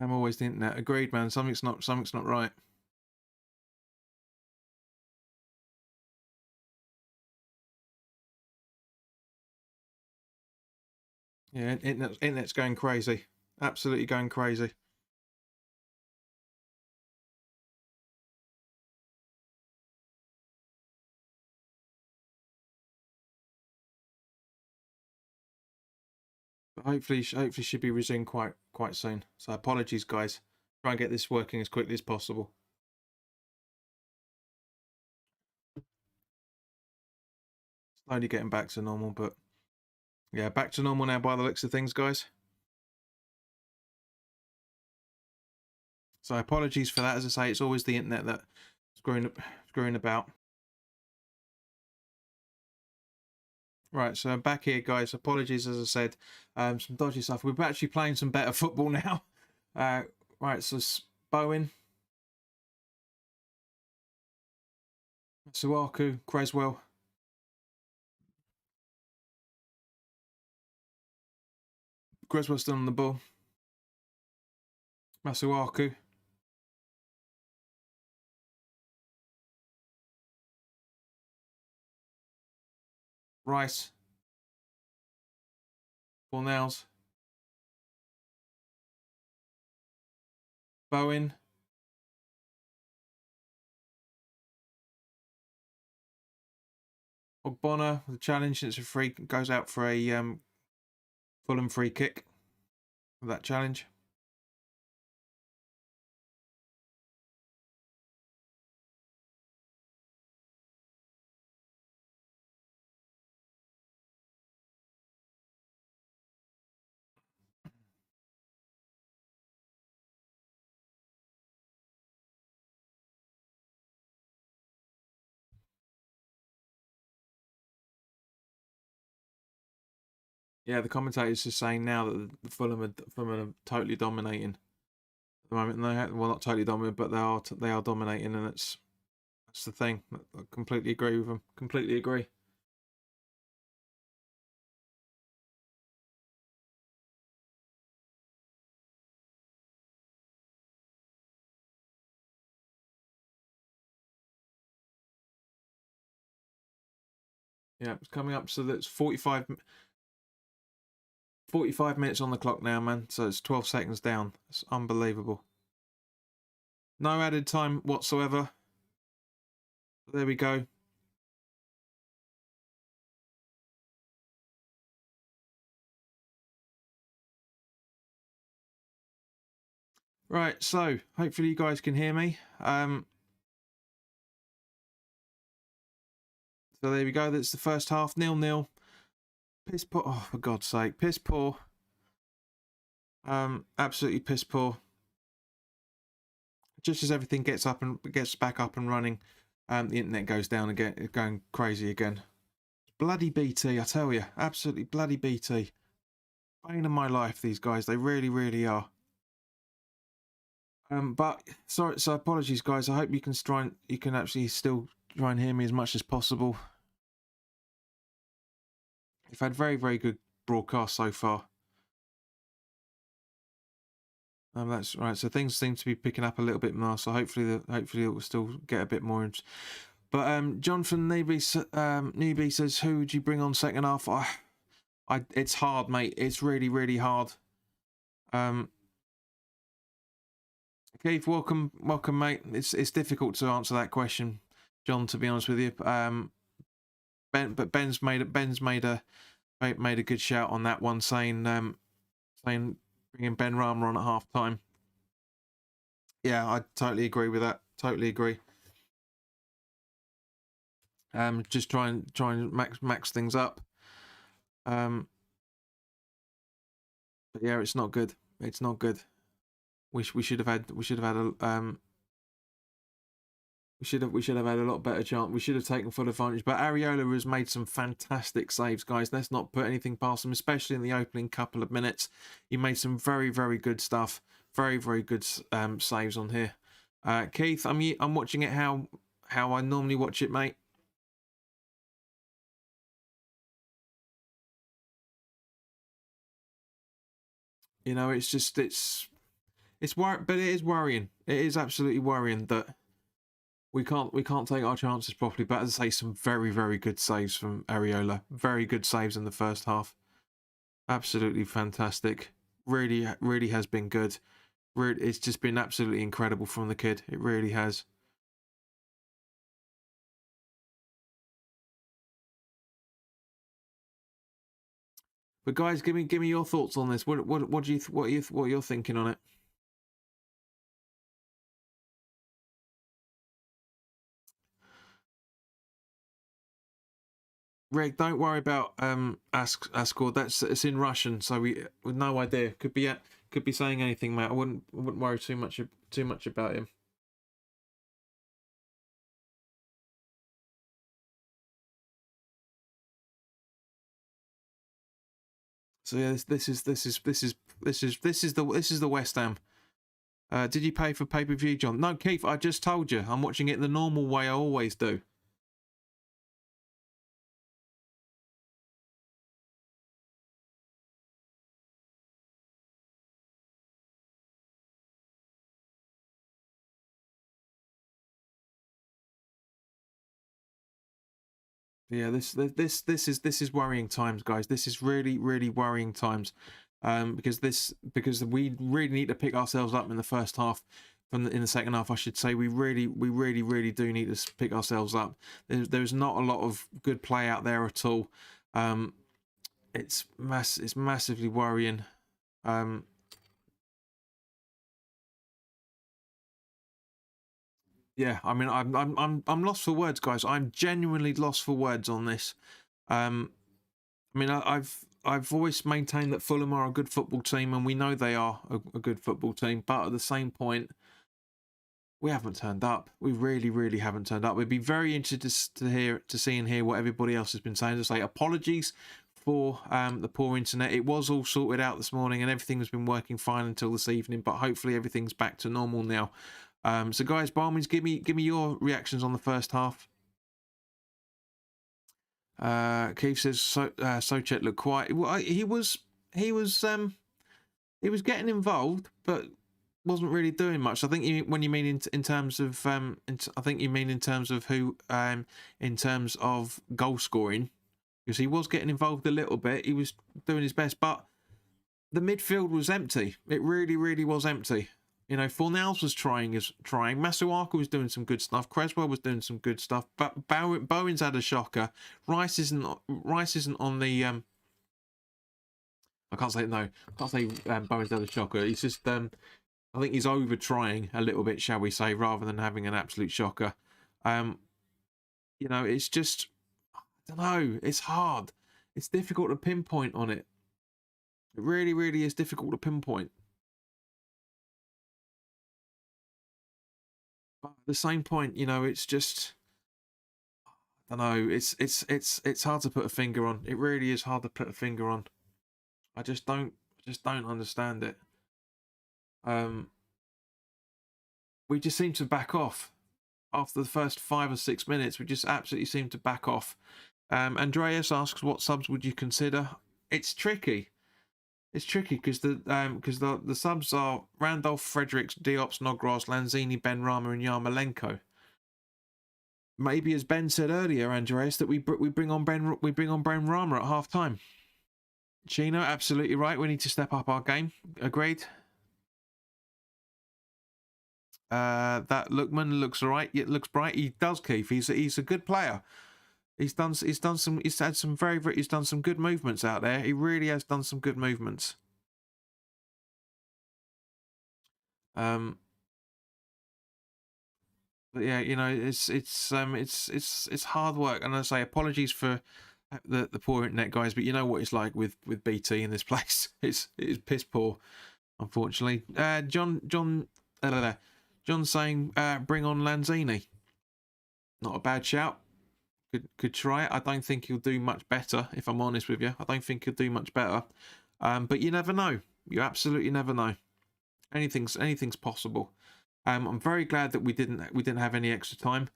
I'm always the internet. Agreed, man. Something's not right. Yeah, internet's going crazy. Absolutely going crazy. But hopefully should be resumed quite soon. So apologies, guys. Try and get this working as quickly as possible. Slowly getting back to normal, but yeah, back to normal now by the looks of things, guys. So apologies for that. As I say, it's always the internet that's screwing about. Right, so I'm back here, guys. Apologies, as I said, some dodgy stuff. We're actually playing some better football now. Right, so Bowen. Suaku, Creswell. Creswell still on the ball. Masuaku. Rice. Fornals. Bowen. Ogbonna, the challenge, it's a free, goes out for a Fulham free kick for that challenge. Yeah, the commentators are saying now that the Fulham are totally dominating at the moment. And well, not totally dominant, but they are dominating, and that's the thing. I completely agree with them. Completely agree. Yeah, it's coming up. So that's 45 minutes on the clock now, man. So it's 12 seconds down. It's unbelievable. No added time whatsoever. There we go. Right, so hopefully you guys can hear me. So there we go. That's the first half. 0-0. Piss poor. Oh, for God's sake. Piss poor. Absolutely piss poor. Just as everything gets back up and running, the internet goes down again. It's going crazy again. Bloody BT, I tell you. Absolutely bloody BT. Bane of my life, these guys. They really, really are. But sorry, so apologies, guys. I hope you can actually still try and hear me as much as possible. We've had very, very good broadcast so far. That's right. So things seem to be picking up a little bit more. So hopefully it will still get a bit more. But Jonathan Newby says, who would you bring on second half? It's hard, mate. It's really, really hard. Keith, welcome, mate. It's difficult to answer that question, John. To be honest with you, Ben's made a good shout on that one, saying bringing Benrahma on at half time. Yeah, I totally agree with that. Totally agree. Just try and max things up. But yeah, it's not good. It's not good. We should have had a we should have had a lot better chance. We should have taken full advantage. But Areola has made some fantastic saves, guys. Let's not put anything past him, especially in the opening couple of minutes. He made some very, very good stuff. Very, very good saves on here. Keith, I'm watching it how I normally watch it, mate. You know, it's but it is worrying. It is absolutely worrying that we can't take our chances properly. But as I say, some very, very good saves from Areola. Very good saves in the first half. Absolutely fantastic. Really, really has been good. It's just been absolutely incredible from the kid. It really has. But guys, give me your thoughts on this. What you're thinking on it? Rick, don't worry about Ascord. It's in Russian, so we with no idea. Could be saying anything, mate. I wouldn't worry too much about him. So yeah, this is the West Ham. Did you pay for pay-per-view, John? No, Keith. I just told you. I'm watching it the normal way I always do. Yeah, this is worrying times, guys. This is really worrying times, because we really need to pick ourselves up in the first half. In the second half, I should say, we really do need to pick ourselves up. There's not a lot of good play out there at all. It's massively worrying. Yeah, I mean, I'm lost for words, guys. I'm genuinely lost for words on this. I mean, I've always maintained that Fulham are a good football team, and we know they are a good football team. But at the same point, we haven't turned up. We really haven't turned up. We'd be very interested to see and hear what everybody else has been saying. To say apologies for the poor internet. It was all sorted out this morning, and everything has been working fine until this evening. But hopefully, everything's back to normal now. So, guys, by all means, give me your reactions on the first half. Keith says Sochet looked quiet. Well, he was getting involved, but wasn't really doing much. I think when you mean in terms of I think you mean in terms of who in terms of goal scoring, because he was getting involved a little bit. He was doing his best, but the midfield was empty. It really was empty. You know, Fornals was trying. Masuaku was doing some good stuff. Creswell was doing some good stuff. But Bowen's had a shocker. Rice isn't on the. I can't say no. I can't say Bowen's had a shocker. He's just. I think he's over trying a little bit, shall we say, rather than having an absolute shocker. You know, it's just. I don't know. It's hard. It's difficult to pinpoint on it. It really is difficult to pinpoint. But at the same point, you know, it's just, I don't know. It's hard to put a finger on. It really is hard to put a finger on. I just don't understand it. We just seem to back off after the first 5 or 6 minutes. We just absolutely seem to back off. Andreas asks, what subs would you consider? It's tricky. It's tricky because the subs are Randolph, Fredericks, Diop, Snodgrass, Lanzini, Benrahma, and Yarmolenko. Maybe, as Ben said earlier, Andreas, that we bring on Benrahma at half time. Chino, absolutely right. We need to step up our game. Agreed. That Lookman looks all right. It looks bright. He does, Keith. He's a good player. He's done some good movements out there. He really has done some good movements. But yeah, you know, it's hard work, and I say apologies for the poor internet, guys. But you know what it's like with BT in this place. It's piss poor, unfortunately. John saying bring on Lanzini. Not a bad shout. Could try it. I don't think he'll do much better, if I'm honest with you. I don't think he'll do much better. But you never know. You absolutely never know. Anything's possible. I'm very glad that we didn't have any extra time,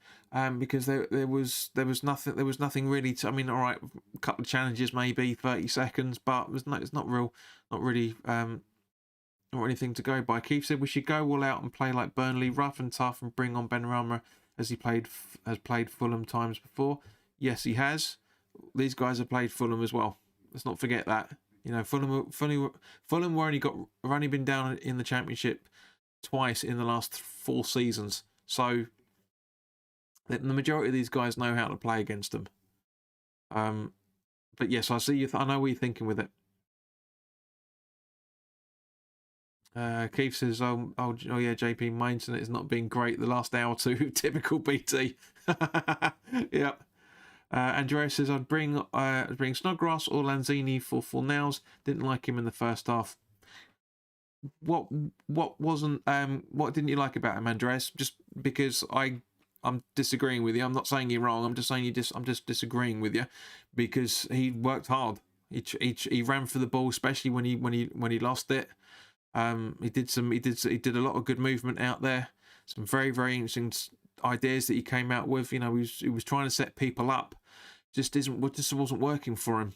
because there was nothing really to. I mean, all right, a couple of challenges, maybe 30 seconds, but it's not really not anything to go by. Keith said we should go all out and play like Burnley, rough and tough, and bring on Benrahma as he has played Fulham times before. Yes, he has. These guys have played Fulham as well. Let's not forget that. You know, Fulham have only been down in the Championship twice in the last 4 seasons. So the majority of these guys know how to play against them. But yes, I see you. I know what you're thinking with it. Keith says, oh yeah, JP, my internet is not being great the last hour or two. Typical BT. Yep. Andrea says, I'd bring Snodgrass or Lanzini for Fornals. Didn't like him in the first half. What didn't you like about him, Andreas? Just because I'm disagreeing with you. I'm not saying you're wrong. I'm just saying I'm just disagreeing with you, because he worked hard. He ran for the ball, especially when he lost it. He did a lot of good movement out there. Some very interesting ideas that he came out with. You know, he was trying to set people up. Just wasn't working for him.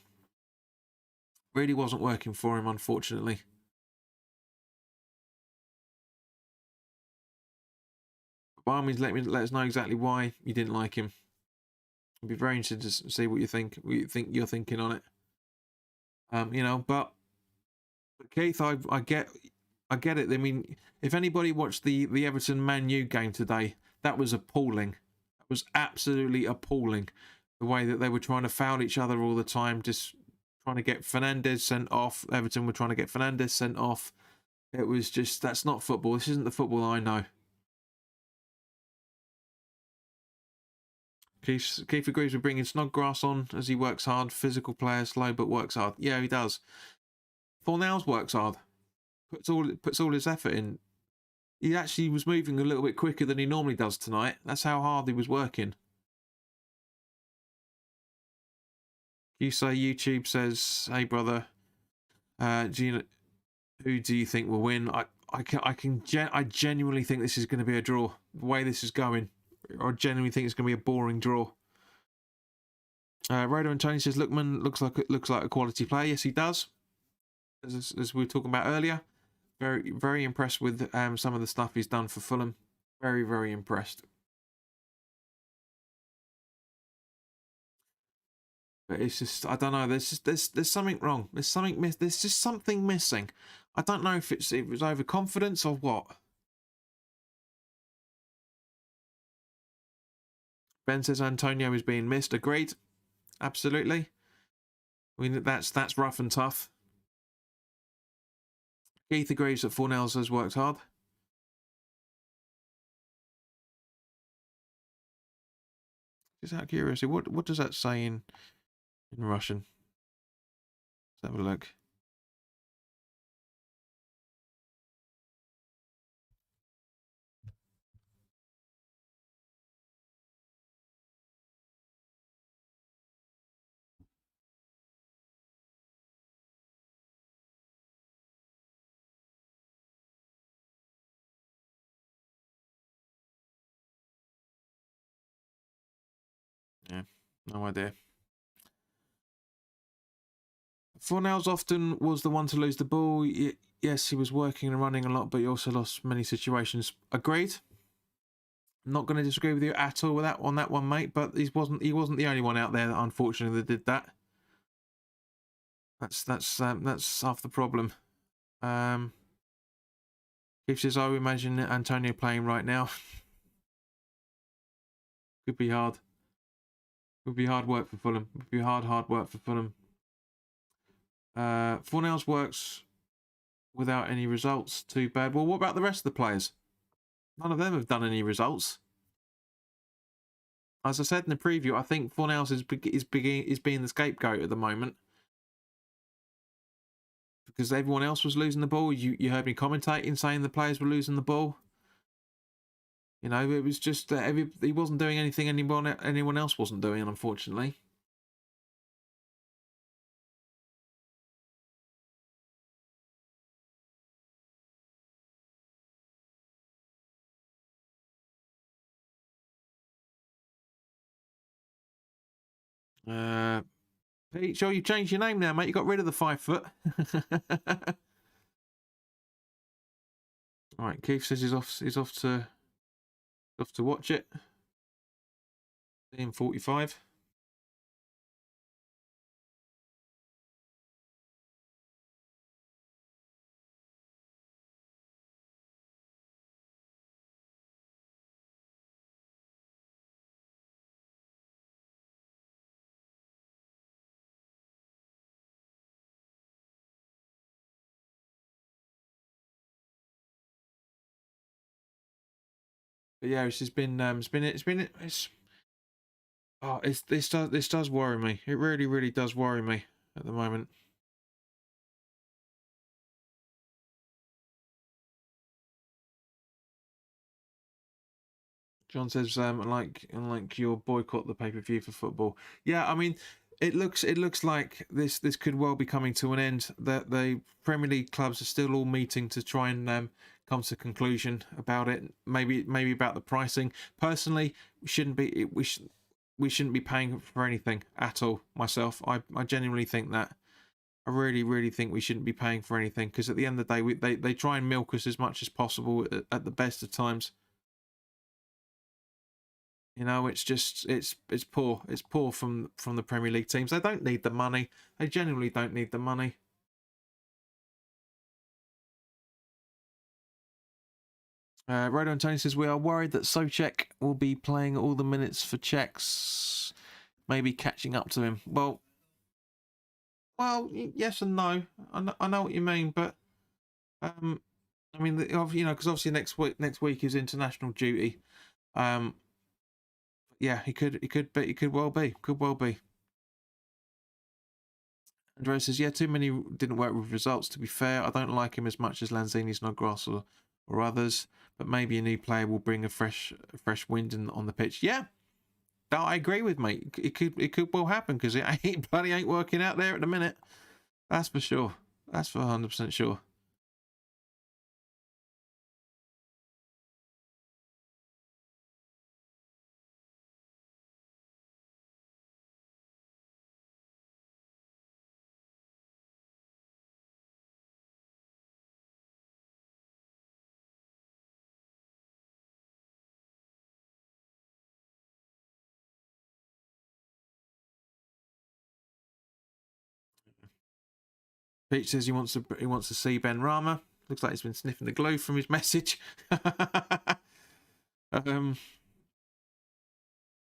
Really wasn't working for him, unfortunately. By all means, let us know exactly why you didn't like him. I'd be very interested to see what you think. What you think you're thinking on it. You know, but Keith, I get it. I mean, if anybody watched the Everton Man U game today, that was appalling. That was absolutely appalling. The way that they were trying to foul each other all the time, just trying to get Fernandes sent off. Everton were trying to get Fernandes sent off. It was just, that's not football. This isn't the football I know. Keith agrees with bringing Snodgrass on as he works hard. Physical player, slow but works hard. Yeah, he does. Fornals works hard. Puts all his effort in. He actually was moving a little bit quicker than he normally does tonight. That's how hard he was working. You say YouTube says, "Hey brother, who do you think will win?" I genuinely think this is going to be a draw. The way this is going, I genuinely think it's going to be a boring draw. Rhoda and Tony says Lookman looks like a quality player. Yes, he does. As we were talking about earlier, very impressed with some of the stuff he's done for Fulham. Very impressed. But it's just, I don't know. There's something wrong. There's just something missing. I don't know if it was overconfidence or what. Ben says Antonio is being missed. Agreed. Absolutely. I mean, that's rough and tough. Keith agrees that Fornals has worked hard. Just out of curiosity, what does that say in Russian? Let's have a look. Yeah, no idea. Fornals often was the one to lose the ball. Yes, he was working and running a lot, but he also lost many situations. Agreed. I'm not going to disagree with you at all with that on that one, mate. But he wasn't the only one out there that unfortunately that did that. That's half the problem. Keith says, I would imagine Antonio playing right now. Could be hard. Would be hard work for Fulham. Would be hard work for Fulham. Fornals works without any results. Too bad. Well, what about the rest of the players? None of them have done any results. As I said in the preview, I think Fornals is being the scapegoat at the moment because everyone else was losing the ball. You heard me commentating saying the players were losing the ball. You know, it was just he wasn't doing anything anyone else wasn't doing, unfortunately. Pete, sure you changed your name now, mate. You got rid of the 5 foot. All right, Keith says he's off to watch it. In 45. But yeah, this does worry me. It really does worry me at the moment. John says, like your boycott the pay-per-view for football. Yeah, I mean, it looks like this could well be coming to an end. That the Premier League clubs are still all meeting to try and come to a conclusion about it. Maybe about the pricing. Personally, we shouldn't be paying for anything at all. Myself, I genuinely think that. I really think we shouldn't be paying for anything because at the end of the day, they try and milk us as much as possible at the best of times. You know, it's just it's poor. It's poor from the Premier League teams. They don't need the money. They genuinely don't need the money. Rodo Antonio says we are worried that Souček will be playing all the minutes for Czechs, maybe catching up to him. Well, yes and no. I know what you mean, but I mean, you know, because obviously next week is international duty. Yeah, he could well be. Andrea says, yeah, too many didn't work with results. To be fair, I don't like him as much as Lanzini, Snodgrass, or others, but maybe a new player will bring a fresh wind on the pitch. Yeah, that I agree with, mate. It could well happen because it bloody ain't working out there at the minute. That's for sure. That's for 100% sure. Peach says he wants to see Benrahma. Looks like he's been sniffing the glue from his message. But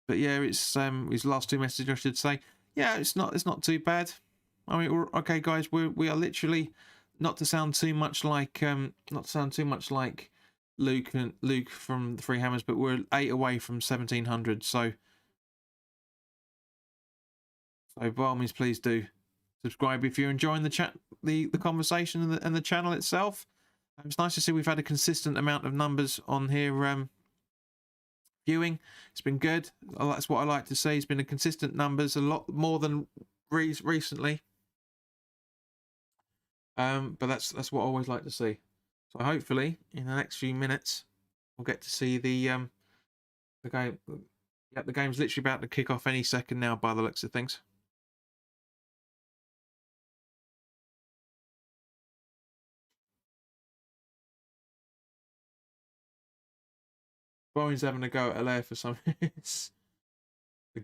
yeah, it's his last two messages, I should say. Yeah, it's not too bad. I mean, okay, guys, we are literally, not to sound too much like Luke from the Three Hammers, but we're 8 away from 1700. So by all means, please do subscribe if you're enjoying the chat, the conversation, and the channel itself. It's nice to see we've had a consistent amount of numbers on here. Viewing, it's been good. That's what I like to see. It's been a consistent numbers, a lot more than recently. But that's what I always like to see. So hopefully in the next few minutes we'll get to see the game. Yeah, the game's literally about to kick off any second now, by the looks of things. Bowen's having a go at LA for some minutes.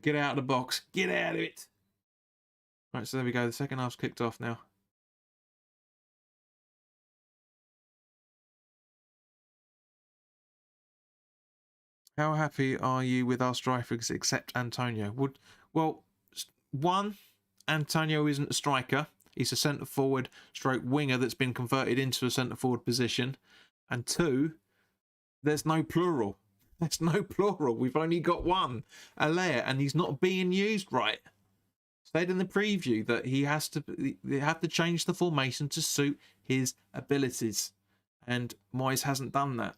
Get out of the box. Get out of it. Right, so there we go. The second half's kicked off now. How happy are you with our strikers except Antonio? Well, one, Antonio isn't a striker. He's a centre forward stroke winger that's been converted into a centre forward position. And two, there's no plural. There's no plural. We've only got one, Alea, and he's not being used right. Said in the preview that they have to change the formation to suit his abilities, and Moyes hasn't done that.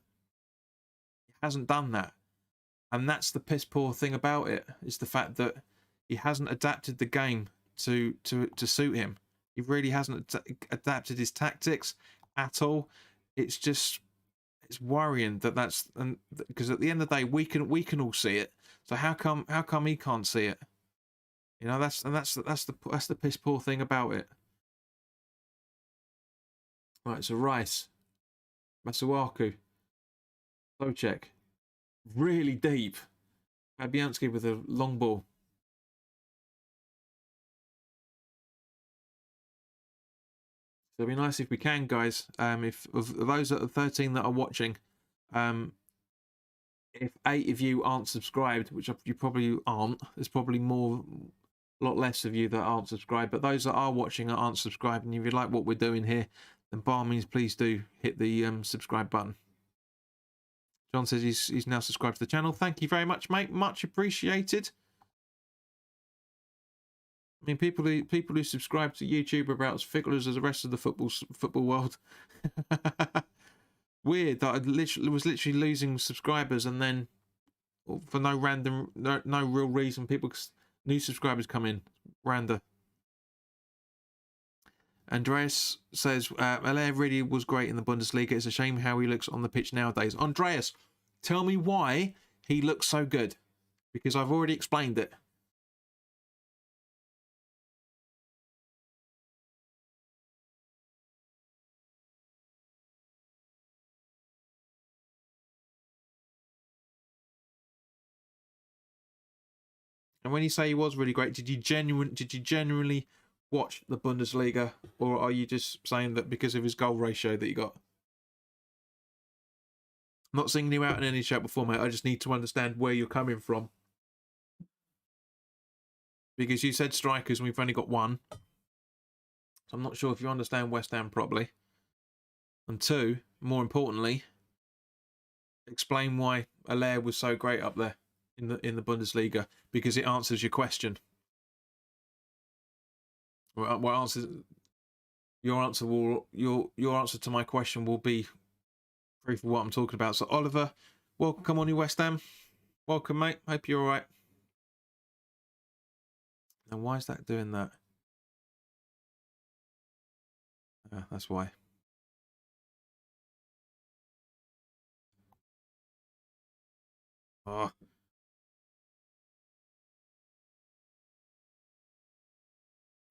He hasn't done that, and that's the piss poor thing about it, is the fact that he hasn't adapted the game to suit him. He really hasn't adapted his tactics at all. It's worrying that's, and because at the end of the day we can all see it. So how come he can't see it? You know, that's the piss poor thing about it. Right, so Rice, Masuaku, Souček, really deep. Fabianski with a long ball. So it'd be nice if we can, guys. If of those that are 13 that are watching, if 8 of you aren't subscribed, which you probably aren't, there's probably a lot less of you that aren't subscribed. But those that are watching that aren't subscribed, and if you like what we're doing here, then by all means, please do hit the subscribe button. John says he's now subscribed to the channel. Thank you very much, mate. Much appreciated. I mean, people who subscribe to YouTube are about as ficklers as the rest of the football world. Weird that I was literally losing subscribers, and then for no real reason, new subscribers come in. Random. Andreas says, Alea really was great in the Bundesliga. It's a shame how he looks on the pitch nowadays. Andreas, tell me why he looks so good, because I've already explained it. And when you say he was really great, did you genuinely watch the Bundesliga, or are you just saying that because of his goal ratio that you got? I'm not singling you out in any shape or form, mate. I just need to understand where you're coming from. Because you said strikers and we've only got one. So I'm not sure if you understand West Ham properly. And two, more importantly, explain why Allaire was so great up there in the Bundesliga, because it answers your question. What answers your answer to my question will be proof of what I'm talking about. So Oliver, welcome on your West Ham. Welcome, mate. Hope you're all right. And why is that doing that? That's why. Oh.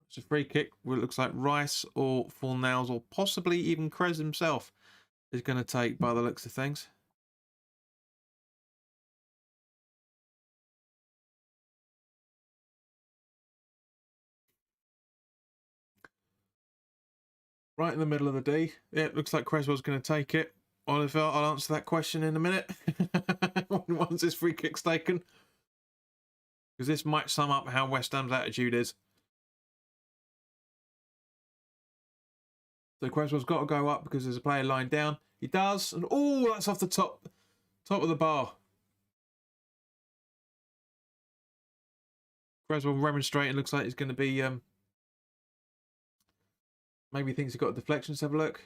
It's a free kick. Well, it looks like Rice or Fornals or possibly even Krez himself is going to take by the looks of things. Right in the middle of the D. Yeah, it looks like Creswell's going to take it. Oliver, I'll answer that question in a minute. Once this free kick's taken. Because this might sum up how West Ham's attitude is. So Creswell's got to go up because there's a player lying down. He does. And oh, that's off the top of the bar. Creswell remonstrating. Looks like he's going to be... maybe he thinks he's got a deflection. Let's have a look.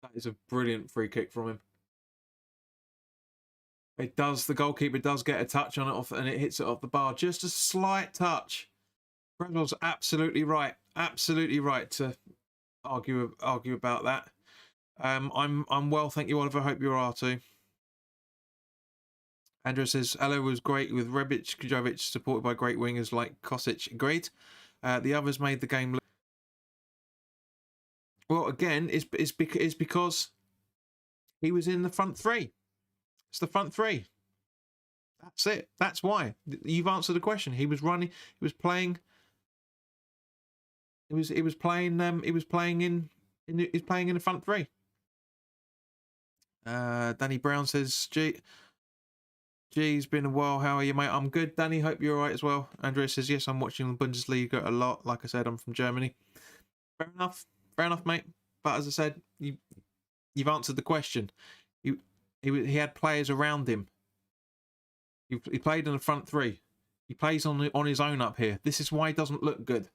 That is a brilliant free kick from him. It does. The goalkeeper does get a touch on it off, and it hits it off the bar. Just a slight touch. Creswell's absolutely right. Absolutely right to argue about that. I'm well, thank you, Oliver. Hope you are too. Andrew says, Hello was great with Rebic, Mitrovic, supported by great wingers like Kosic. Agreed. The others made the game look... Well, again, it's because he was in the front three. It's the front three. That's it. That's why. You've answered the question. He was running. He was playing. He was playing in the front three. Danny Brown says, G's been a while. How are you, mate? I'm good, Danny. Hope you're all right as well. Andrea says, yes, I'm watching the Bundesliga a lot. Like I said, I'm from Germany. Fair enough, mate. But as I said, you've answered the question. He had players around him. He played in the front three. He plays on his own up here. This is why he doesn't look good.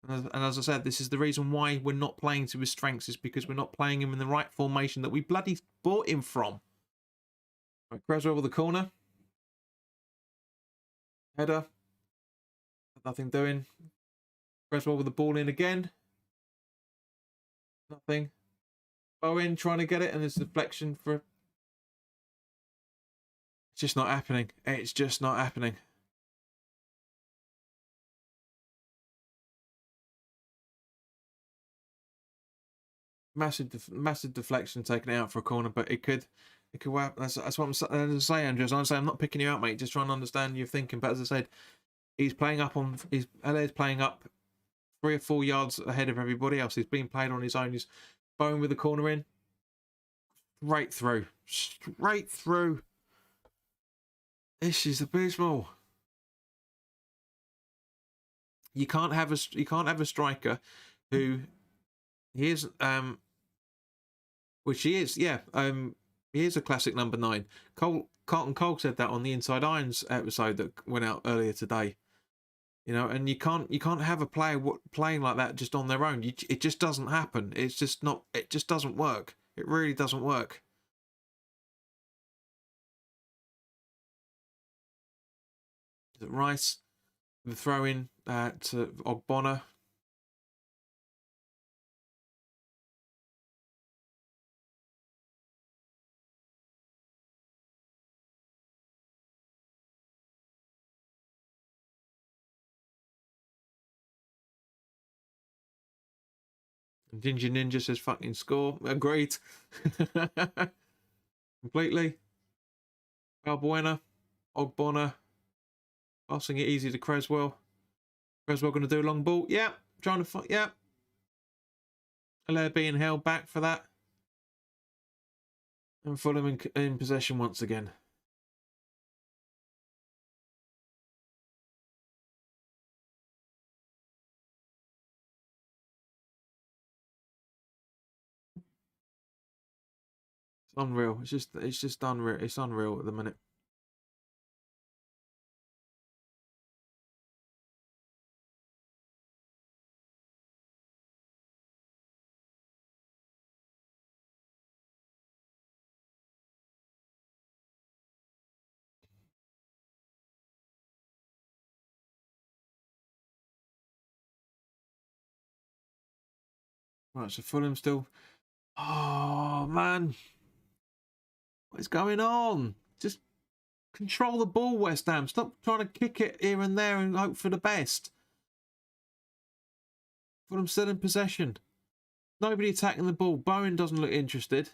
And as I said, this is the reason why we're not playing to his strengths, is because we're not playing him in the right formation that we bloody bought him from. Right, Creswell with the corner. Header. Nothing doing. Creswell with the ball in again. Nothing. Bowen trying to get it, and there's a deflection for... It's just not happening. It's just not happening. Massive deflection taken out for a corner, but it could well, that's what I'm saying, Andrew. I'm not picking you out, mate, just trying to understand your thinking. But as I said, he's playing up on LA's playing up 3 or 4 yards ahead of everybody else. He's being played on his own. He's bowing with the corner in. Straight through. This is abysmal. You can't have a striker who he is which he is, yeah. He is a classic number 9. Carlton Cole said that on the Inside Irons episode that went out earlier today. You know, and you can't have a player playing like that just on their own. It just doesn't happen. It's just not. It just doesn't work. It really doesn't work. Rice, the throw in to Ogbonna. Ginger Ninja says fucking score. Agreed. Completely. Balbuena. Ogbonna. Passing it easy to Creswell. Creswell going to do a long ball. Yeah. Trying to fight. Yeah. Allaire being held back for that. And Fulham in possession once again. It's unreal. It's just unreal. It's unreal at the minute. Right, so Fulham still. Oh man, what is going on? Just control the ball, West Ham. Stop trying to kick it here and there and hope for the best. Fulham still in possession. Nobody attacking the ball. Bowen doesn't look interested.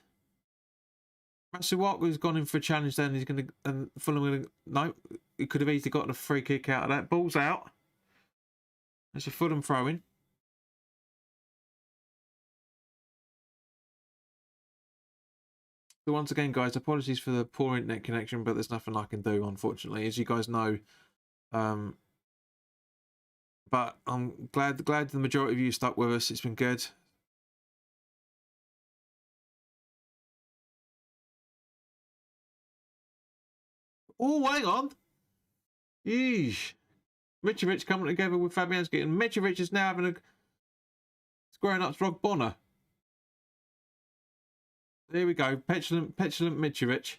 Masuaku's gone in for a challenge. Then he's going to, and Fulham going to. No, he could have easily gotten a free kick out of that. Ball's out. It's a Fulham throw-in. So once again, guys, apologies for the poor internet connection, but there's nothing I can do, unfortunately, as you guys know. But I'm glad the majority of you stuck with us. It's been good. Oh, hang on. Yeesh. Mitrovic coming together with Fabianski, and Mitrovic is now having a squaring up to Ogbonna. There we go. Petulant Mitrovic.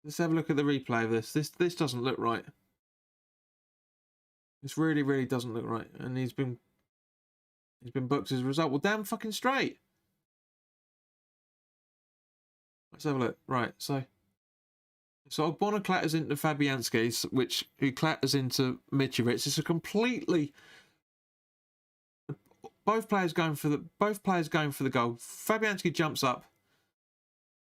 Let's have a look at the replay of this. This doesn't look right. This really doesn't look right. And he's been booked as a result. Well, damn fucking straight. Let's have a look. Right, so Ogbonna clatters into Fabianski, who clatters into Mitrovic. It's a completely both players going for the goal. Fabianski jumps up,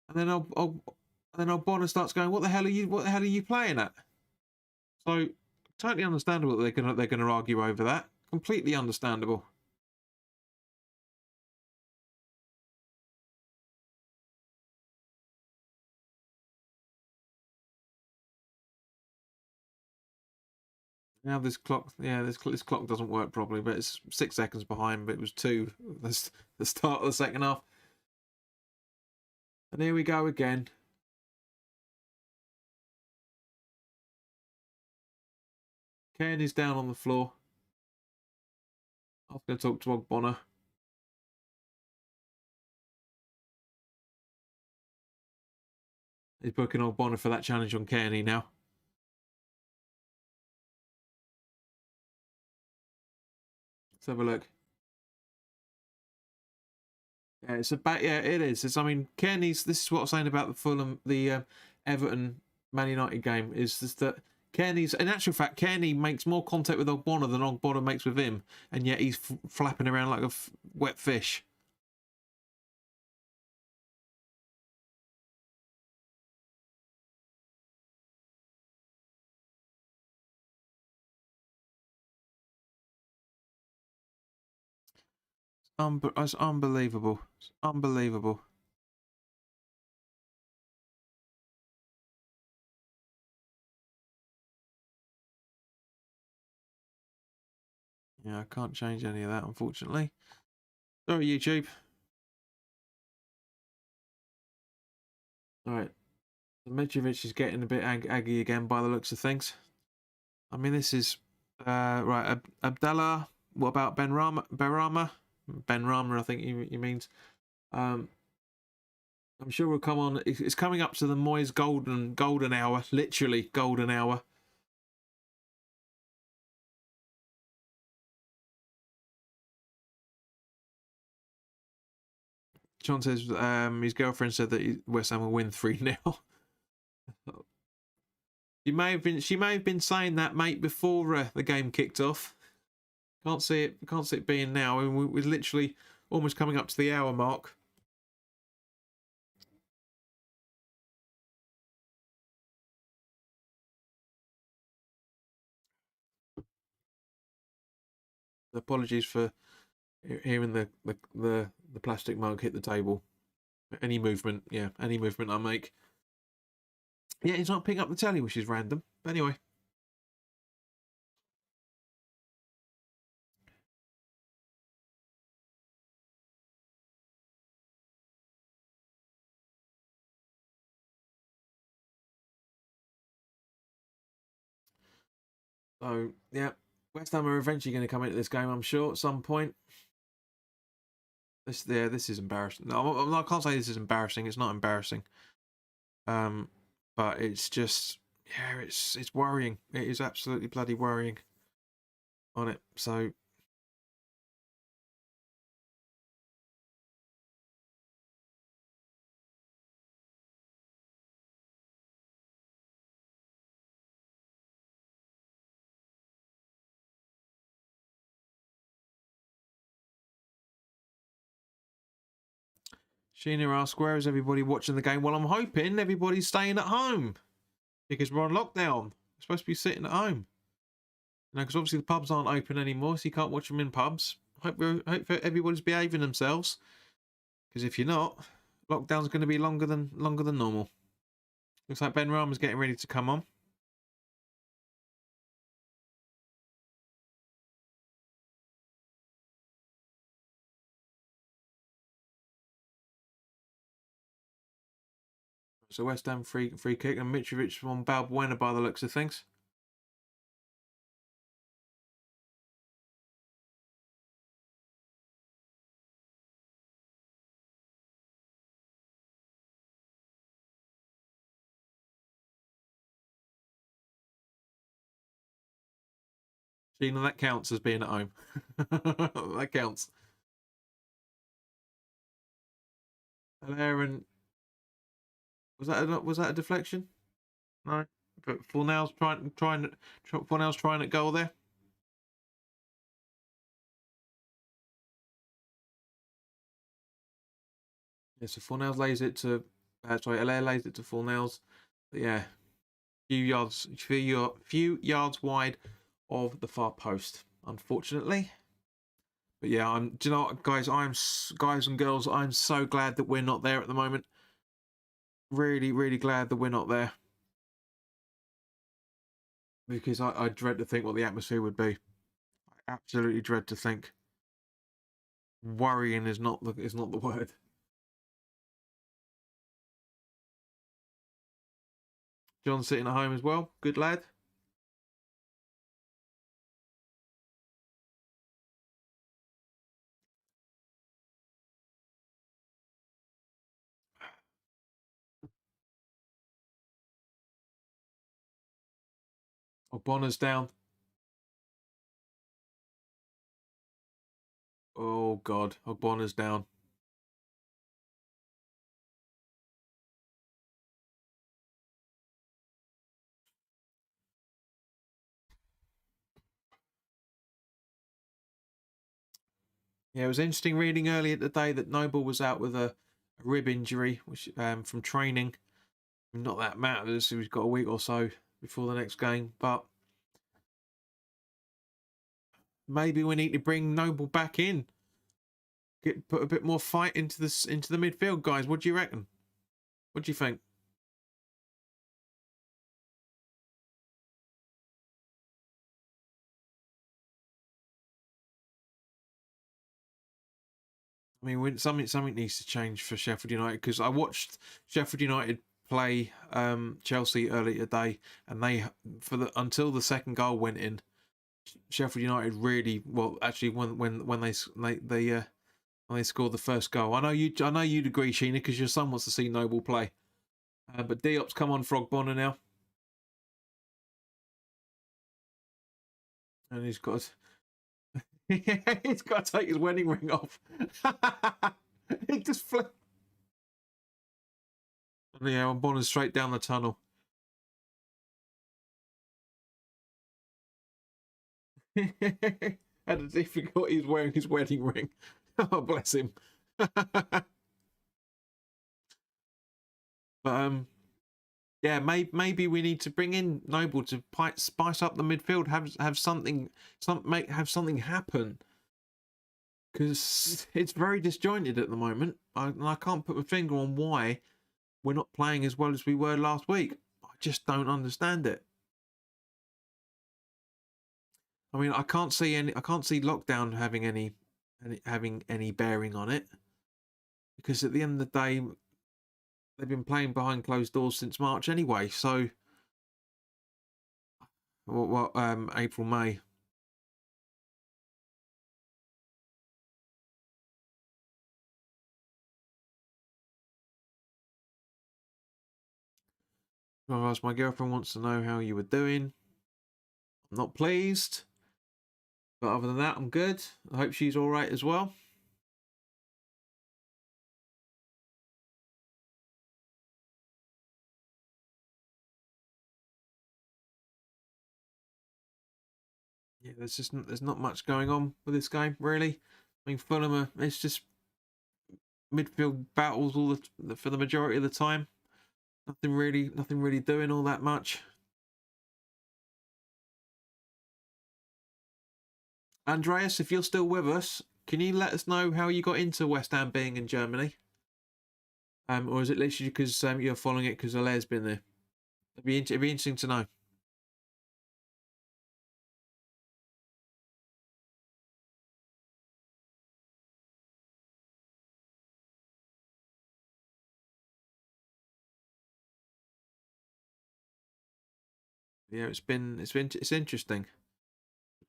and then Ogbonna starts going, What the hell are you playing at? So totally understandable that they're gonna argue over that. Completely understandable. Now this clock, this clock doesn't work properly, but it's 6 seconds behind. But it was 2 the start of the second half. And here we go again. Ken is down on the floor. I'm going to talk to Ogbonna. He's booking Ogbonna for that challenge on Kearney now. Let's have a look. Yeah, it is. I mean, Kearney's. This is what I'm saying about the Fulham, the Everton, Man United game. Is that Kearney's? In actual fact, Kearney makes more contact with Ogbonna than Ogbonna makes with him, and yet he's flapping around like a wet fish. It's unbelievable. It's unbelievable. Yeah, I can't change any of that, unfortunately. Sorry, YouTube. All right. Mitrovic is getting a bit aggy again by the looks of things. I mean, this is right. Abdallah. What about Benrahma? Benrahma, I think he means. I'm sure we'll come on. It's coming up to the Moyes golden hour, literally golden hour. John says his girlfriend said that West Ham will win 3-0. She may have been saying that, mate, before the game kicked off. Can't see it being now. I mean, we're literally almost coming up to the hour mark. Apologies for hearing the plastic mug hit the table. Any movement, yeah, any movement I make. Yeah, he's not picking up the telly, which is random. But anyway. So, yeah, West Ham are eventually going to come into this game, I'm sure, at some point. This is embarrassing. No, I can't say this is embarrassing. It's not embarrassing. But it's just, yeah, it's worrying. It is absolutely bloody worrying on it. So, Sheena asks, where is everybody watching the game? Well, I'm hoping everybody's staying at home because we're on lockdown. We're supposed to be sitting at home. Because obviously the pubs aren't open anymore, so you can't watch them in pubs. Hope everybody's behaving themselves. Because if you're not, lockdown's going to be longer than normal. Looks like Benrahma's getting ready to come on. So West Ham free kick, and Mitrovic from Balbuena by the looks of things. Sheena, that counts as being at home. That counts. And Aaron, was that a deflection? No, but Fornals trying at goal there. Yeah, so Fornals lays it to, Allaire lays it to Fornals. But yeah, few yards wide of the far post, unfortunately. But yeah, do you know what, guys? Guys and girls, I'm so glad that we're not there at the moment. Really, really glad that we're not there. Because I dread to think what the atmosphere would be. I absolutely dread to think. Worrying is not the word. John's sitting at home as well. Good lad. Bonner's down. Oh God, Bonner's down. Yeah, it was interesting reading earlier today that Noble was out with a rib injury, which from training. Not that matters. He's got a week or so before the next game, but maybe we need to bring Noble back in. Put a bit more fight into the midfield, guys. What do you reckon? What do you think? I mean, something needs to change for Sheffield United, because I watched Sheffield United play Chelsea earlier today, and they until the second goal went in, Sheffield United really, well, actually when they scored the first goal. I know you'd agree, Sheena, because your son wants to see Noble play. But Diop's come on for Ogbonna now, and he's got to take his wedding ring off. He just flipped. Yeah, Ogbonna's straight down the tunnel. had a difficulty wearing his wedding ring. Oh, bless him. But yeah, maybe we need to bring in Noble to spice up the midfield. Have something happen, because it's very disjointed at the moment. I can't put my finger on why we're not playing as well as we were last week. I just don't understand it. I mean, I can't see lockdown having any bearing on it, because at the end of the day, they've been playing behind closed doors since March anyway. So, April, May. Otherwise, my girlfriend wants to know how you were doing. I'm not pleased, but other than that, I'm good. I hope she's all right as well. Yeah, there's not much going on with this game really. I mean, Fulham it's just midfield battles for the majority of the time. Nothing really doing all that much. Andreas, if you're still with us, can you let us know how you got into West Ham being in Germany? Or is it literally because you're following it because Alaire's been there? It'd be interesting to know. Yeah, it's interesting.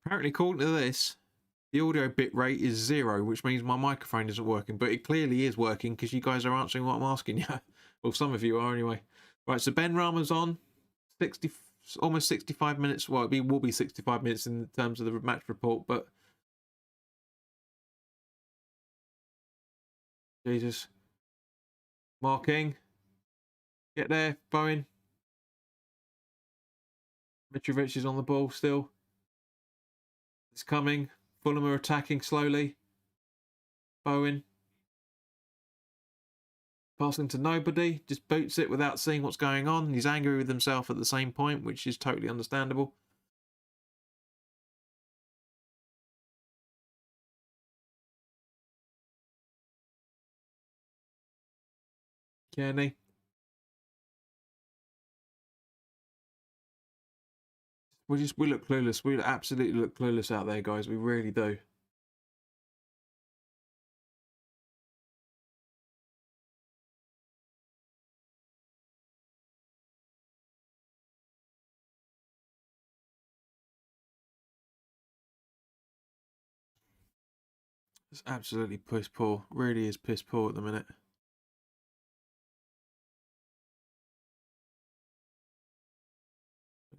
Apparently, according to this, the audio bit rate is 0, which means my microphone isn't working, but it clearly is working because you guys are answering what I'm asking you. Well, some of you are anyway. Right, so Benrahma's on 60, almost 65 minutes. Well, it will be 65 minutes in terms of the match report, but Jesus. Marking. Get there, Bowen. Mitrovic is on the ball still. It's coming. Fulham are attacking slowly. Bowen. Passing to nobody. Just boots it without seeing what's going on. He's angry with himself at the same point, which is totally understandable. Kearney. We look clueless. We absolutely look clueless out there, guys. We really do. It's absolutely piss poor. Really is piss poor at the minute.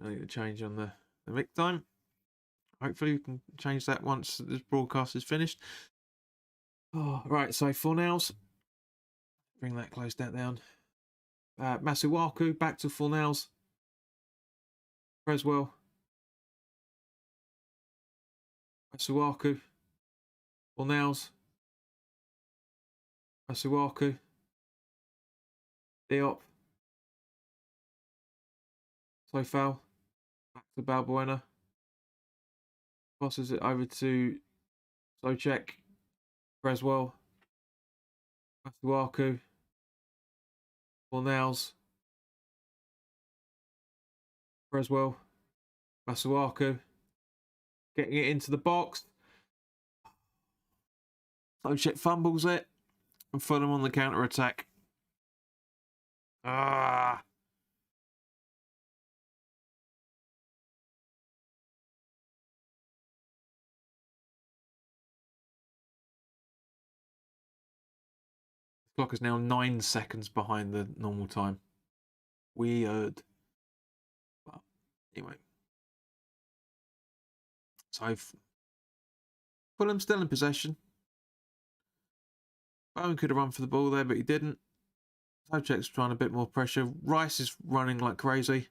I need to change on the mic time. Hopefully we can change that once this broadcast is finished. Oh, right, so Fornals. Bring that close down. Masuaku back to Fornals. Creswell. Masuaku. Fornals. Masuaku. Diop. Sofal. Back to Balbuena. Passes it over to Socek. Creswell. Masuaku. Fornals. Creswell. Masuaku. Getting it into the box. Socek fumbles it. And Fulham on the counter attack. Ah. The clock is now 9 seconds behind the normal time. Weird. But anyway. So Fulham still in possession. Bowen could have run for the ball there, but he didn't. Socek's trying a bit more pressure. Rice is running like crazy.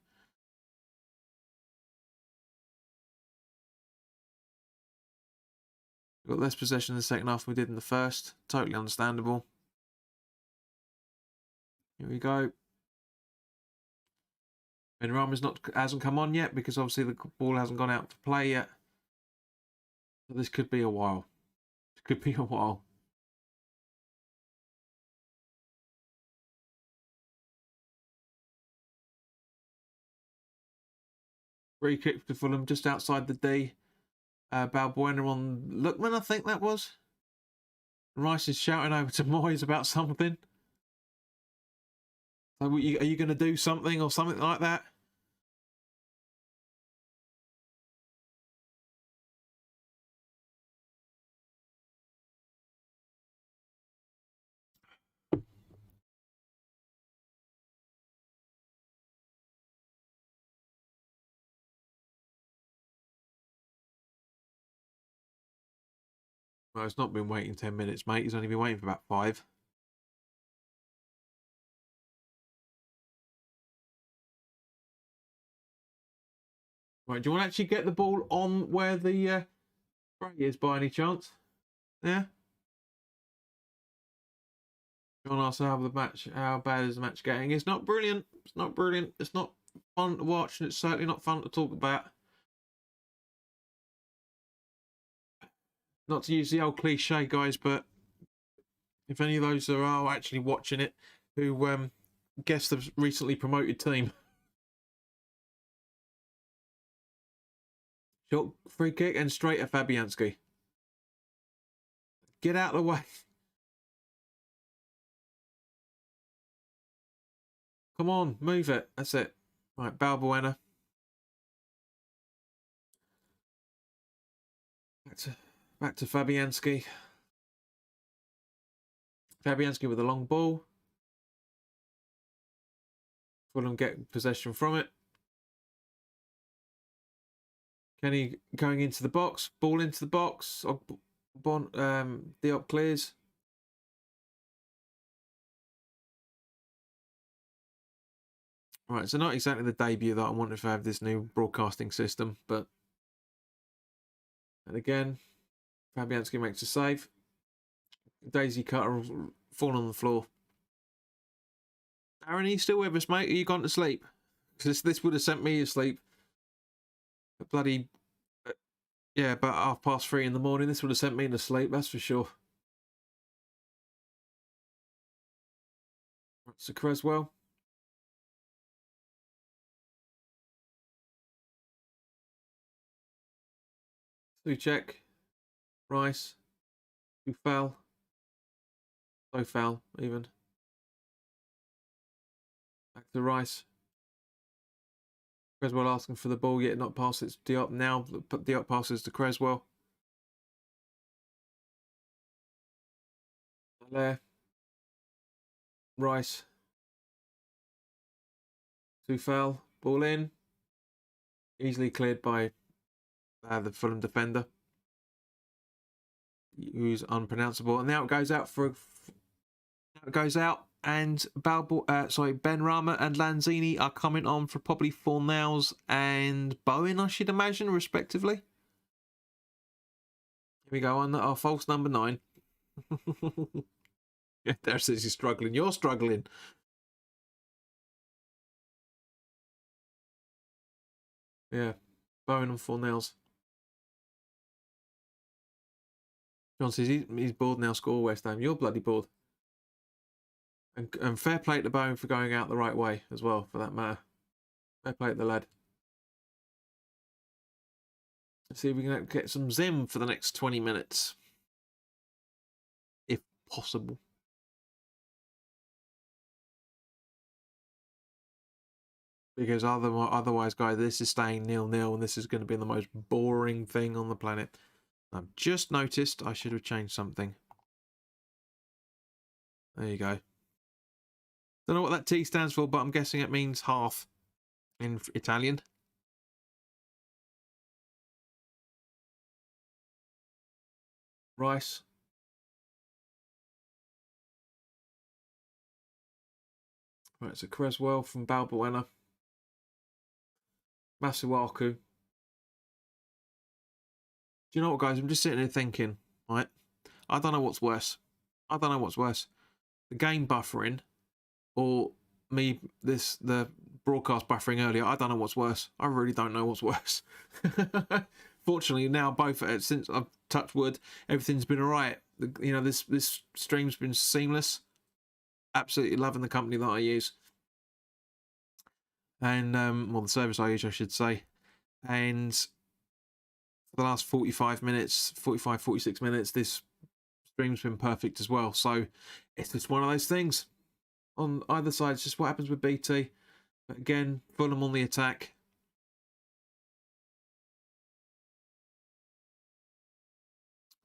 Got less possession in the second half than we did in the first. Totally understandable. Here we go. Benrahma hasn't come on yet because obviously the ball hasn't gone out to play yet. So this could be a while. It could be a while. Free kick to Fulham just outside the D. Balbuena on Lookman, I think that was. Rice is shouting over to Moyes about something. So are you going to do something or something like that? Well, it's not been waiting 10 minutes, mate. He's only been waiting for about 5. Right, do you want to actually get the ball on where the spray is by any chance? Yeah? John asked how bad is the match getting? It's not brilliant. It's not brilliant. It's not fun to watch, and it's certainly not fun to talk about. Not to use the old cliche, guys, but if any of those that are actually watching it who guess the recently promoted team. Short free kick and straight at Fabianski. Get out of the way. Come on, move it. That's it. Right, Balbuena. Back to Fabianski. Fabianski with a long ball. Fulham get possession from it. Kenny going into the box. Ball into the box. Diop clears. Right, so not exactly the debut that I wanted to have this new broadcasting system, but... And again, Fabianski makes a save. Daisy cutter falling on the floor. Aaron, are you still with us, mate? Are you gone to sleep? Because this would have sent me to sleep. But bloody... Yeah, about 3:30 in the morning. This would have sent me to sleep, that's for sure. So Creswell. Suchek. Rice. Who fell? So foul, even. Back to Rice. Creswell asking for the ball, yet not pass it to Diop. Now Diop passes to Creswell. There. Rice. Too foul. Ball in. Easily cleared by the Fulham defender, who's unpronounceable. And now it goes out and Benrahma and Lanzini are coming on for probably Fornals and Bowen, I should imagine, respectively. Here we go on our false number 9. Yeah, there says he's struggling. You're struggling. Yeah, Bowen and Fornals. John says he's bored now. Score West Ham. You're bloody bored. And fair play to Bowen for going out the right way as well, for that matter. Fair play to the lad. Let's see if we can get some Zim for the next 20 minutes. If possible. Because otherwise, guys, this is staying 0-0 and this is going to be the most boring thing on the planet. I've just noticed I should have changed something. There you go. Don't know what that T stands for, but I'm guessing it means half in Italian. Rice. Right, so Creswell from Balbuena. Masuaku. Do you know what, guys? I'm just sitting here thinking, right? I don't know what's worse. I don't know what's worse. The game buffering or the broadcast buffering earlier. I don't know what's worse. I really don't know what's worse. Fortunately, now both, since I've touched wood, everything's been all right. You know, this stream's been seamless. Absolutely loving the company that I use. And, well, the service I use, I should say. And for the last 45 minutes, 46 minutes, this stream's been perfect as well. So it's just one of those things. On either side, it's just what happens with BT. But again, Fulham on the attack.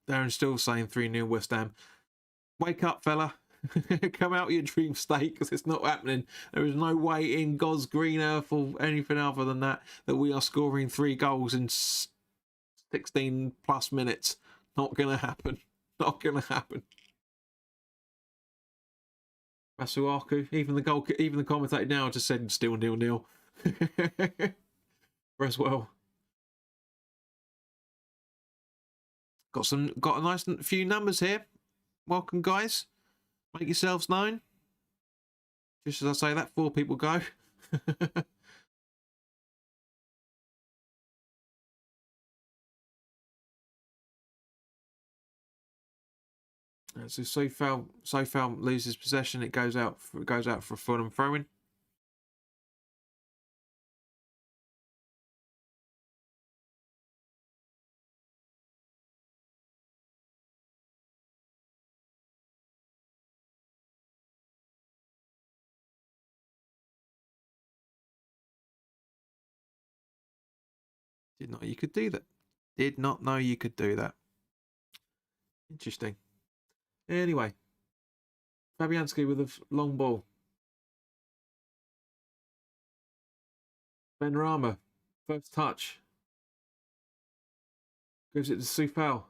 Darren's still saying 3-0 West Ham. Wake up, fella. Come out of your dream state, because it's not happening. There is no way in God's green earth or anything other than that we are scoring 3 goals in 16 plus minutes. Not going to happen. Not going to happen. Masuaku, even the commentator now just said still 0-0. As well. Got a nice few numbers here. Welcome, guys. Make yourselves known. Just as I say that, 4 people go. So Sofal loses possession. It goes out for a Fulham throw-in. Did not know you could do that. Did not know you could do that. Interesting. Anyway, Fabianski with a long ball. Benrahma, first touch. Gives it to Sufal.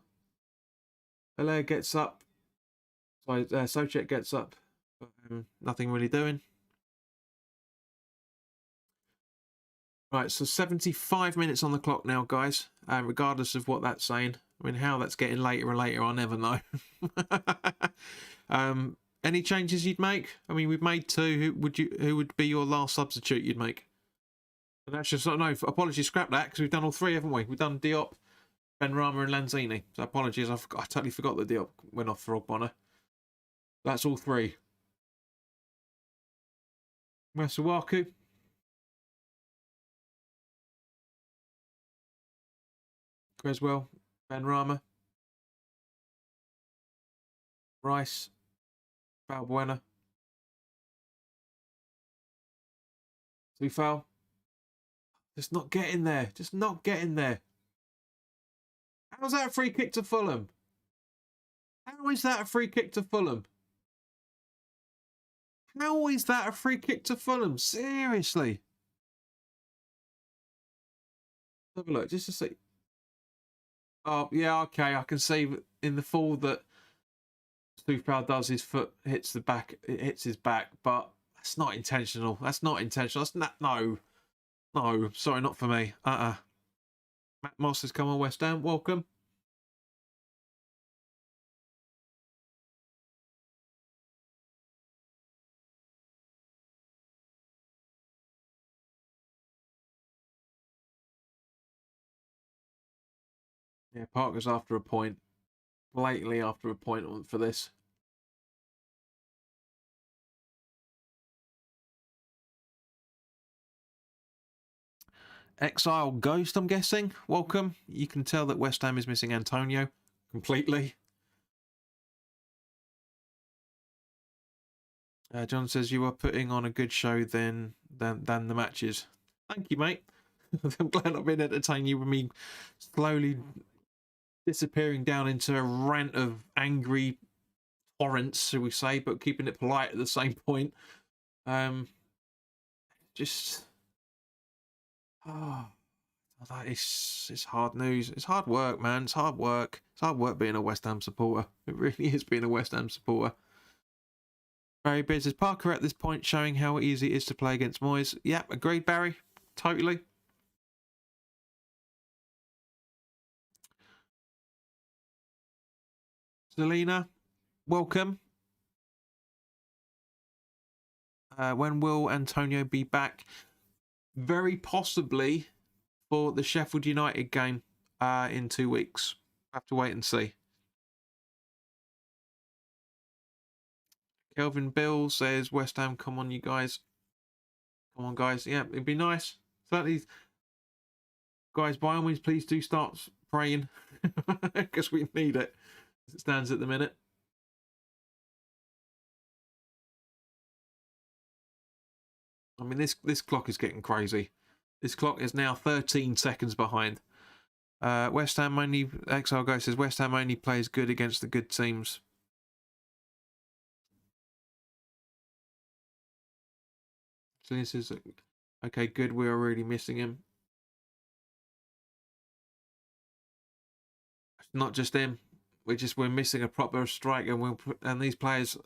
Hilaire gets up. Sorry, Soucek gets up. But, nothing really doing. Right, so 75 minutes on the clock now, guys. Regardless of what that's saying. I mean, how that's getting later and later, I'll never know. Any changes you'd make? I mean, we've made 2. Who would be your last substitute you'd make? And that's just, no, apologies, scrap that, because we've done all 3, haven't we? We've done Diop, Benrahma and Lanzini. So apologies, I totally forgot that Diop went off for Ogbonna. That's all 3. Masuaku. Creswell, Benrahma, Rice, Balbuena, Sufal. Just not getting there. Just not getting there. How's that a free kick to Fulham? How is that a free kick to Fulham? How is that a free kick to Fulham? Seriously. Have a look, just to see. Oh, yeah, okay. I can see in the fall that Sufal does, his foot hits the back, it hits his back, but that's not intentional. That's not intentional. That's not, no. No, sorry, not for me. Matt Moss has come on West Ham. Welcome. Yeah, Parker's after a point. Blatantly after a point for this. Exile Ghost, I'm guessing. Welcome. You can tell that West Ham is missing Antonio completely. John says you are putting on a good show than the matches. Thank you, mate. I'm glad I've been entertaining you with me slowly disappearing down into a rant of angry torrents, shall we say, but keeping it polite at the same point. Just that is, it's hard news. It's hard work, man. It's hard work. It's hard work being a West Ham supporter. It really is being a West Ham supporter. Barry Beard says, Parker at this point showing how easy it is to play against Moyes. Yeah, agreed, Barry. Totally. Selena, welcome. When will Antonio be back? Very possibly for the Sheffield United game in 2 weeks. Have to wait and see. Kelvin Bill says, West Ham, come on, you guys. Come on, guys. Yeah, it'd be nice. Certainly, guys, by all means, please do start praying because we need it as it stands at the minute. I mean, this clock is getting crazy. This clock is now 13 seconds behind. West Ham only, Exile Guy says, West Ham only plays good against the good teams. So this is, okay, good. We are really missing him. Not just him. We're missing a proper striker, and these players,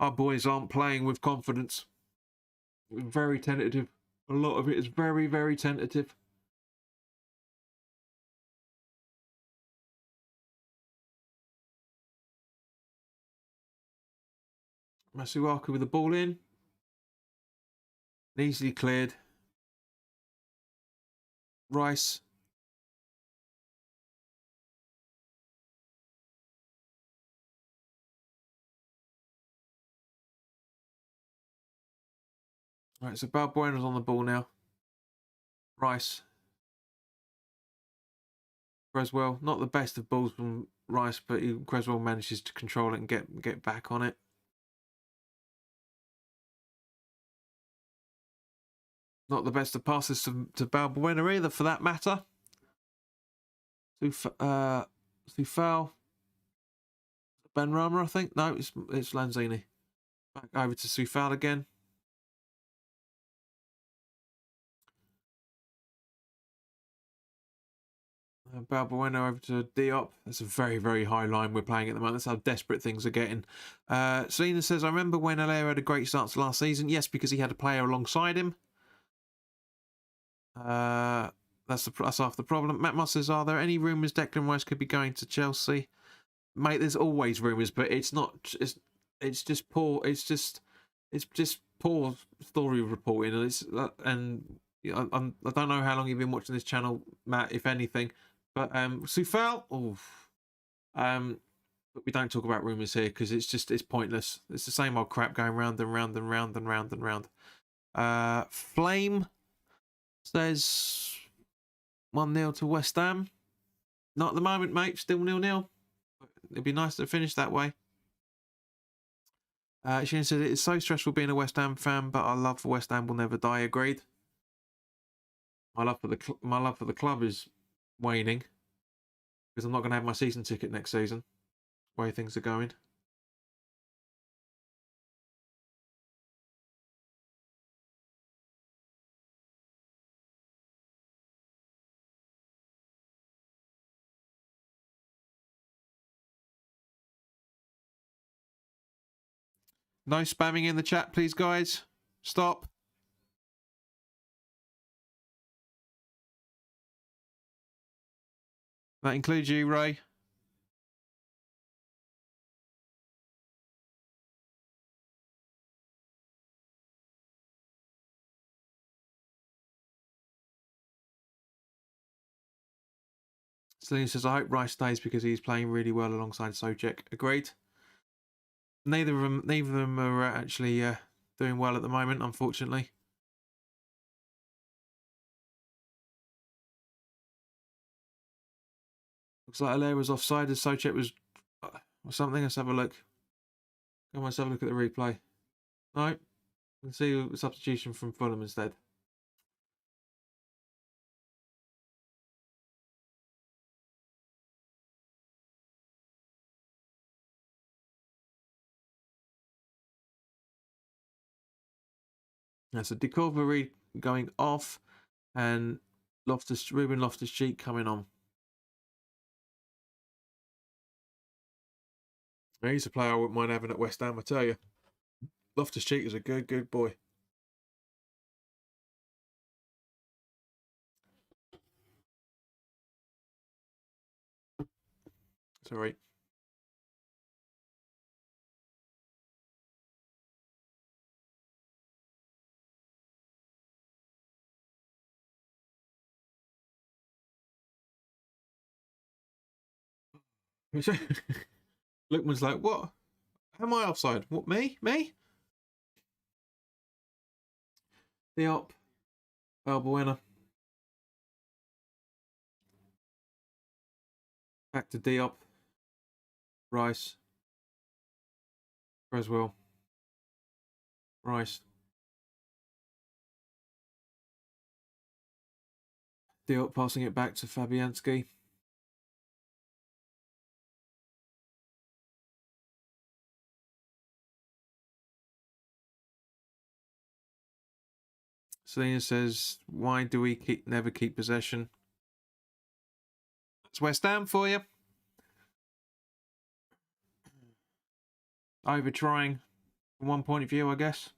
our boys, aren't playing with confidence. Very tentative. A lot of it is very, very tentative. Masuaku with the ball in. Easily cleared. Rice. Right, so Balbuena's on the ball now. Rice. Creswell, not the best of balls from Rice, but Creswell manages to control it and get back on it. Not the best of passes to Balbuena either, for that matter. Sufal. Benrahma, I think. No, it's Lanzini. Back over to Sufal again. Balbuena over to Diop. That's a very, very high line we're playing at the moment. That's how desperate things are getting. Selena says, I remember when Areola had a great start to last season. Yes, because he had a player alongside him. That's half the problem. Matt Moss says, are there any rumours Declan Rice could be going to Chelsea? Mate, there's always rumours, but it's not. It's just poor. It's just poor story reporting. And I don't know how long you've been watching this channel, Matt, if anything. But Sufal, but we don't talk about rumours here because it's pointless. It's the same old crap going round and round and round and round and round. Flame says 1-0 to West Ham. Not at the moment, mate. Still 0-0. It'd be nice to finish that way. She said it's so stressful being a West Ham fan, but our love for West Ham will never die. Agreed. My love for the club is waning because I'm not going to have my season ticket next season. The way things are going. No spamming in the chat, please, guys. Stop. That includes you, Ray. Celine says, I hope Rice stays because he's playing really well alongside Sojek. Agreed. Neither of them are actually doing well at the moment, unfortunately. Looks like Allaire was offside as Sojek was or something. Let's have a look. Come on, let's have a look at the replay. No. You can see a substitution from Fulham instead. Yeah, so Decovery going off and Ruben Loftus-Cheek coming on. Yeah, he's a player I wouldn't mind having at West Ham, I tell you. Loftus-Cheek is a good boy. Sorry. Lookman's like, what? Am I offside? What, me? Me? Diop. Balbuena. Back to Diop. Rice. Creswell. Rice. Diop passing it back to Fabianski. Selena says, why do we never keep possession? It's West Ham for you. Over trying from one point of view, I guess.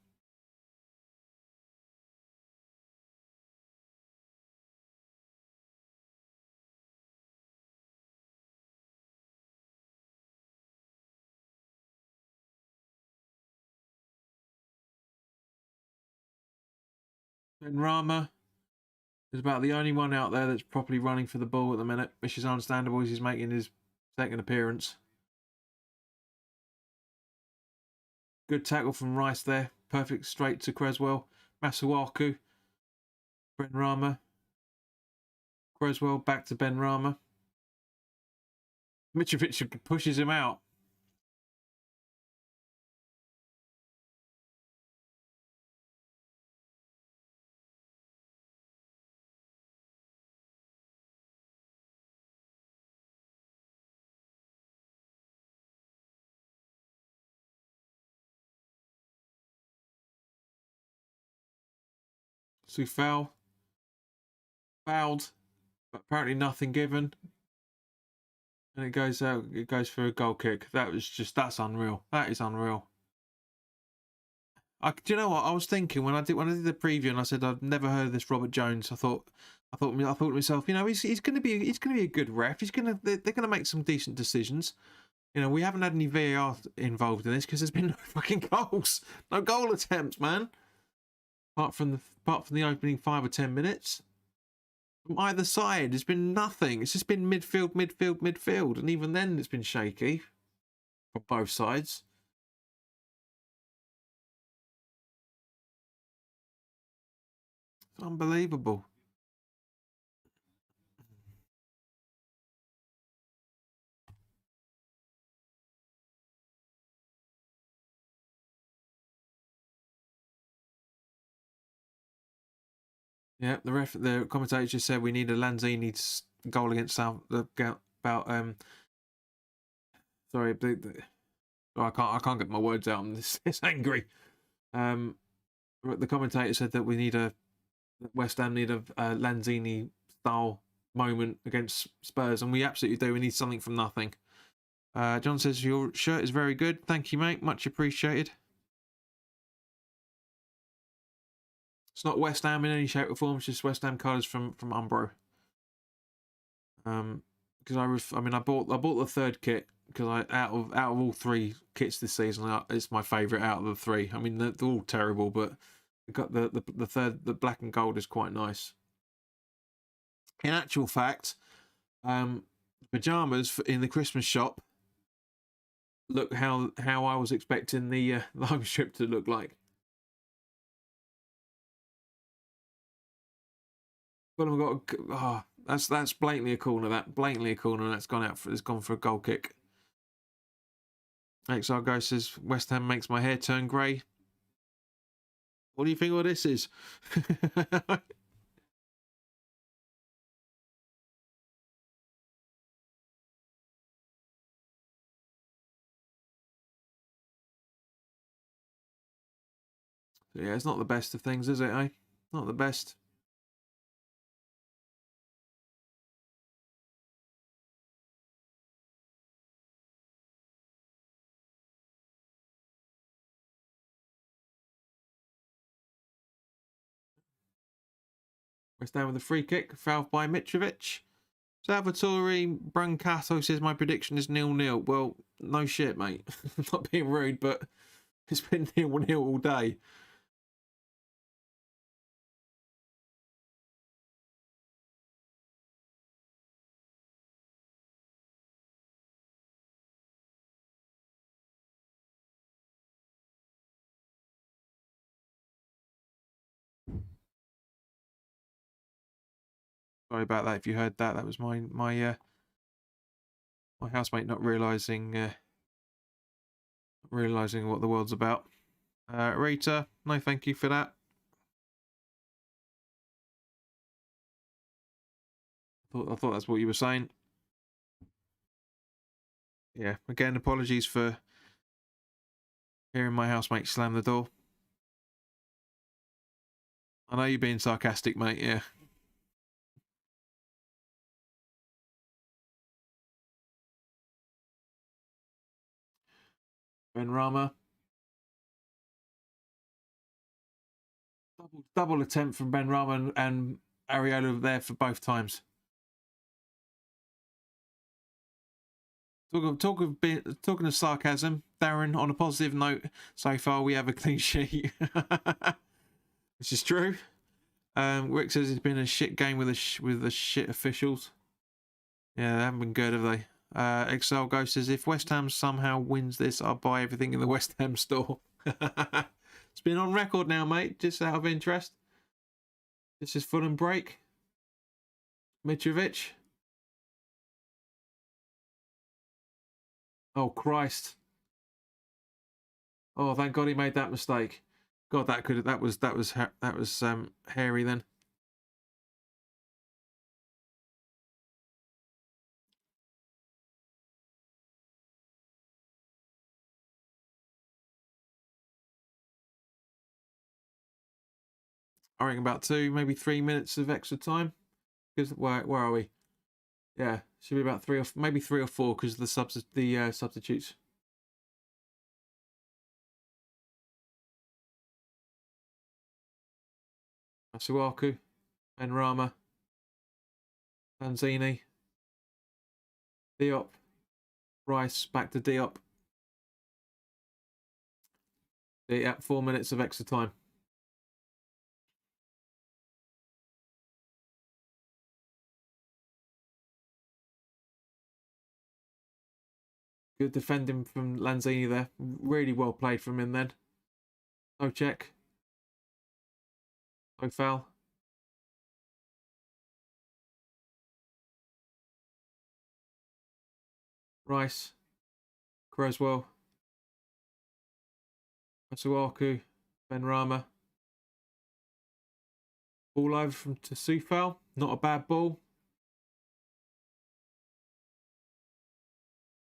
Benrahma is about the only one out there that's properly running for the ball at the minute, which is understandable as he's making his second appearance. Good tackle from Rice there. Perfect straight to Creswell. Masuaku. Benrahma. Creswell back to Benrahma. Mitrovic pushes him out. Sufal. Fouled. But apparently nothing given. And it goes out. It goes for a goal kick. That's unreal. That is unreal. Do you know what I was thinking when I did the preview and I said I've never heard of this Robert Jones. I thought to myself, you know, he's going to be a good ref. They're going to make some decent decisions. You know, we haven't had any VAR involved in this because there's been no fucking goals, no goal attempts, man. Apart from the opening 5 or 10 minutes, from either side, there's been nothing. It's just been midfield, and even then it's been shaky from both sides. It's unbelievable. Yeah, the commentator just said we need a Lanzini goal against South. About sorry, I can't get my words out. I'm this angry. The commentator said that West Ham need a Lanzini style moment against Spurs, and we absolutely do. We need something from nothing. John says your shirt is very good. Thank you, mate. Much appreciated. It's not West Ham in any shape or form. It's just West Ham colours from Umbro. Because I bought the third kit because out of all 3 kits this season, it's my favourite out of the 3. I mean, they're all terrible, but got the third, the black and gold is quite nice. In actual fact, pajamas in the Christmas shop look how I was expecting the home strip to look like. Fulham got that's blatantly a corner. That's gone for a goal kick. XR Go says West Ham makes my hair turn grey. What do you think all this is? Yeah, it's not the best of things, is it, eh? Not the best. West Ham with a free kick, fouled by Mitrovic. Salvatore Brancato says my prediction is 0-0. Well, no shit, mate. I'm not being rude, but it's been 0-0 all day. Sorry about that. If you heard that, that was my housemate not realizing what the world's about. Rita, no, thank you for that. I thought that's what you were saying. Yeah. Again, apologies for hearing my housemate slam the door. I know you're being sarcastic, mate. Yeah. Benrahma. Double attempt from Benrahma and Areola there for both times. Talking of sarcasm, Darren, on a positive note, so far we have a clean sheet. This is true. Rick says it's been a shit game with the shit officials. Yeah, they haven't been good, have they? Excel Ghost says, if West Ham somehow wins this, I'll buy everything in the West Ham store. It's been on record now, mate, just out of interest. This is Fulham break. Mitrovic. Oh, Christ. Oh, thank God he made that mistake. God, that was hairy then. I reckon about 2, maybe 3 minutes of extra time. Because where are we? Yeah, should be about 3 or maybe 3 or 4 because of the substitutes. Masuaku, Benrahma, Lanzini, Diop, Rice, back to Diop. Yeah, 4 minutes of extra time. Good defending from Lanzini there. Really well played from him then. No check. No foul. Rice. Creswell. Masuaku. Benrahma. Ball over from Tasufal. Not a bad ball.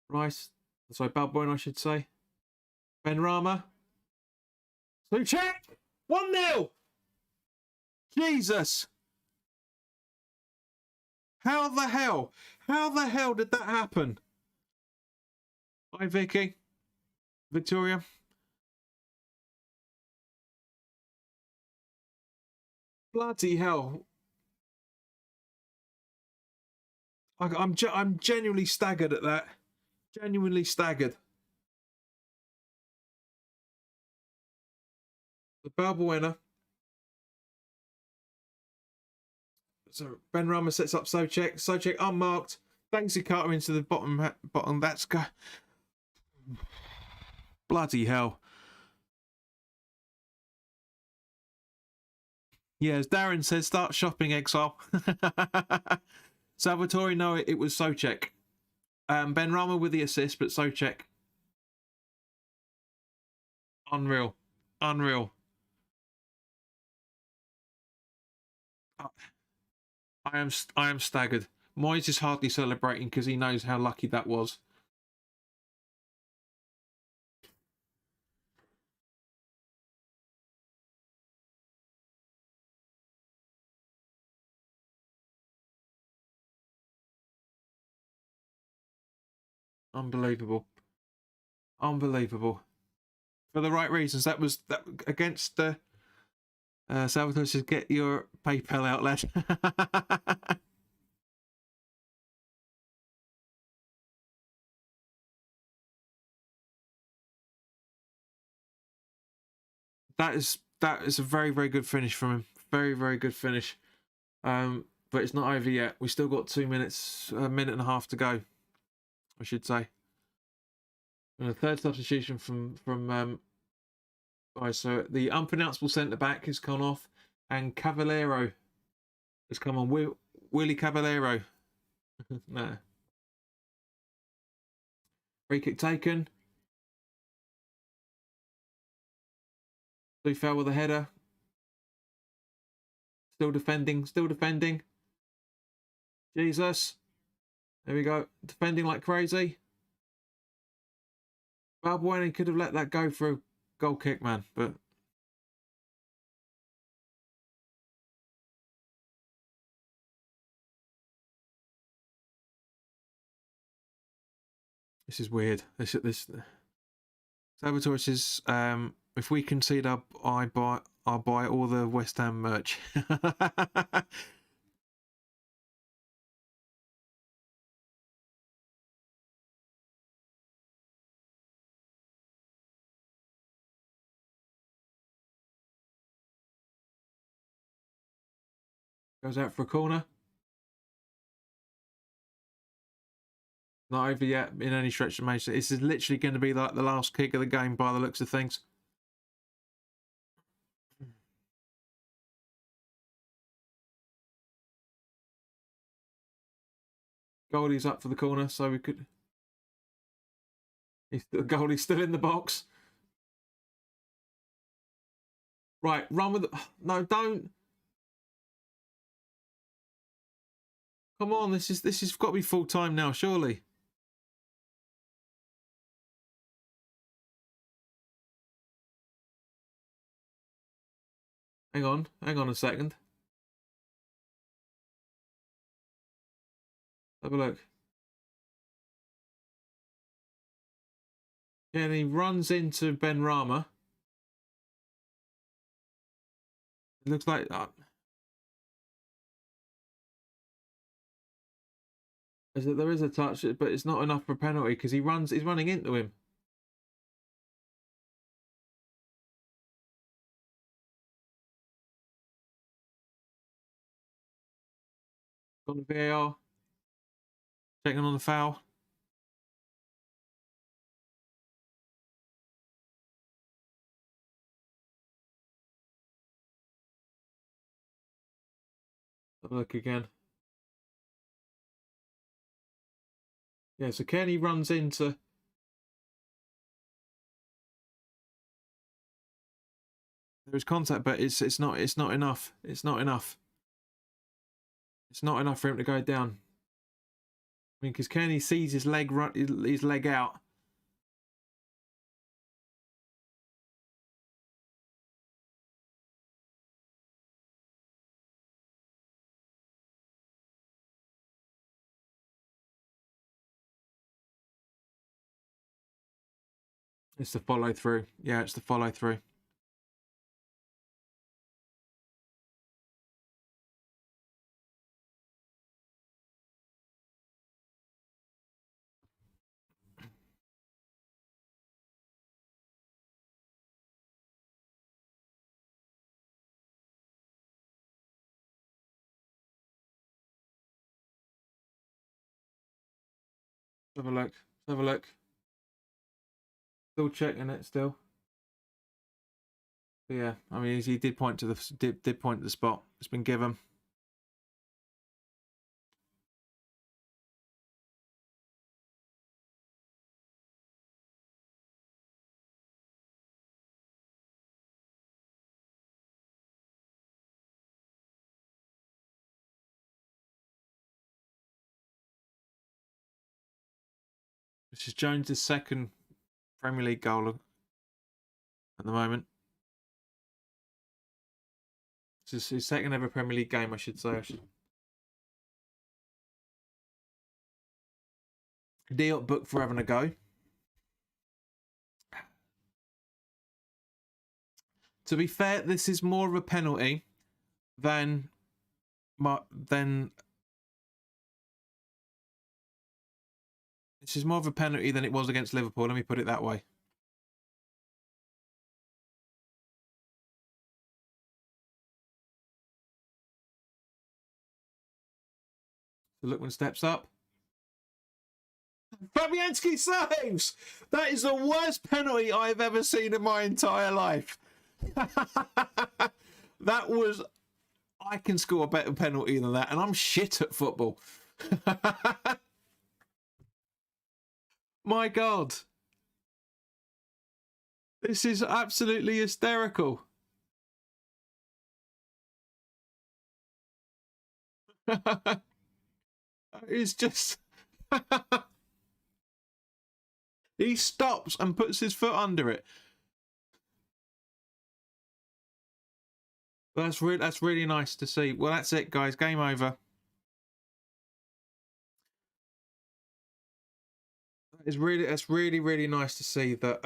Rice. Sorry, Balboin, I should say. Benrahma. Suchek! 1-0! Jesus! How the hell did that happen? Hi, Vicky. Victoria. Bloody hell. I'm genuinely staggered at that. Genuinely staggered. The Balbuena. So Benrahma sets up Soucek. Soucek unmarked. Banks the cutter into the bottom. That's bloody hell. Yeah, as Darren says, start shopping, Exile. Salvatore, no, it was Soucek. Benrahma with the assist, but Soucek. Unreal. Unreal. I am staggered. Moyes is hardly celebrating because he knows how lucky that was. Unbelievable. Unbelievable. For the right reasons. That was against Salvatore says, get your PayPal out, lad. that is a very, very good finish from him. Very, very good finish. But it's not over yet. We still got 2 minutes, a minute and a half to go, I should say. And a third substitution from so the unpronounceable centre back has gone off, and Cavallero has come on. Willie Caballero. No. Free kick taken. He fell with a header. Still defending, still defending. Jesus. There we go. Defending like crazy. Balbuena could have let that go for a goal kick, man, but this is weird. This Saboteur says, if we concede up, I'll buy all the West Ham merch. Goes out for a corner. Not over yet in any stretch of imagination. This is literally going to be like the last kick of the game by the looks of things. Goldie's up for the corner, so we could. Goldie's still in the box. Right, run with the. No, don't. Come on, this is got to be full time now, surely. Hang on a second. Have a look. Yeah, and he runs into Benrahma. It looks like there is a touch, but it's not enough for a penalty because he's running into him. Got the VAR. Checking on the foul. Have a look again. Yeah, so Kenny runs into. There is contact, but it's not enough. It's not enough. It's not enough for him to go down. I mean, because Kenny sees his leg out. It's the follow through. Yeah, it's the follow through. Have a look. Have a look. Still checking it. Still. But yeah, I mean, he did point to the did point to the spot. It's been given. This is Jones' second Premier League goal at the moment. This is his second ever Premier League game, I should say. Deal booked for having a go. To be fair, this is more of a penalty than this is more of a penalty than it was against Liverpool. Let me put it that way. So Lookman steps up. Fabianski saves! That is the worst penalty I've ever seen in my entire life. That was I can score a better penalty than that, and I'm shit at football. My God. This is absolutely hysterical. It's just... He stops and puts his foot under it. That's really nice to see. Well, that's it, guys. Game over. That's really nice to see that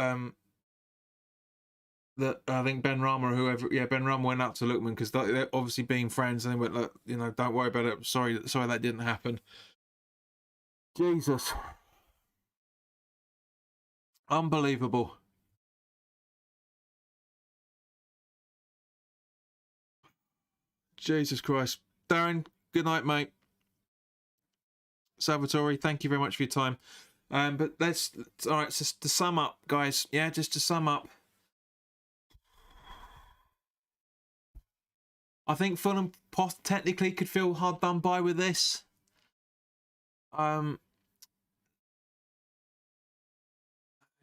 that I think Benrahma or whoever, Benrahma went up to Lookman because they're obviously being friends, and they went, look, you know, don't worry about it. Sorry that didn't happen. Jesus, unbelievable. Jesus Christ, Darren. Good night, mate. Salvatore, thank you very much for your time. But all right. So to sum up, guys, just to sum up. I think Fulham technically could feel hard done by with this. You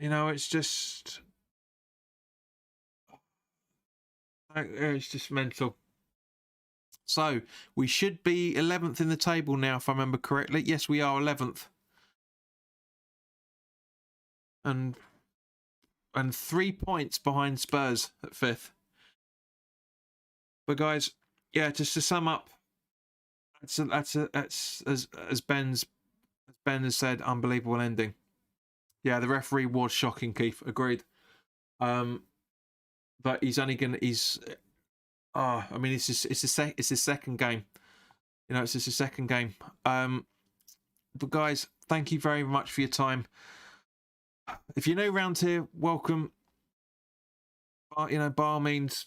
know, it's just mental. So we should be 11th in the table now, if I remember correctly. Yes, we are 11th, and 3 points behind Spurs at 5th. But guys, just to sum up, that's as Ben has said, unbelievable ending. Yeah, the referee was shocking, Keith. Agreed. But he's only gonna. I mean, it's his second game. You know, it's just a second game. But guys, thank you very much for your time. If you're new around here, welcome. You know, by all means,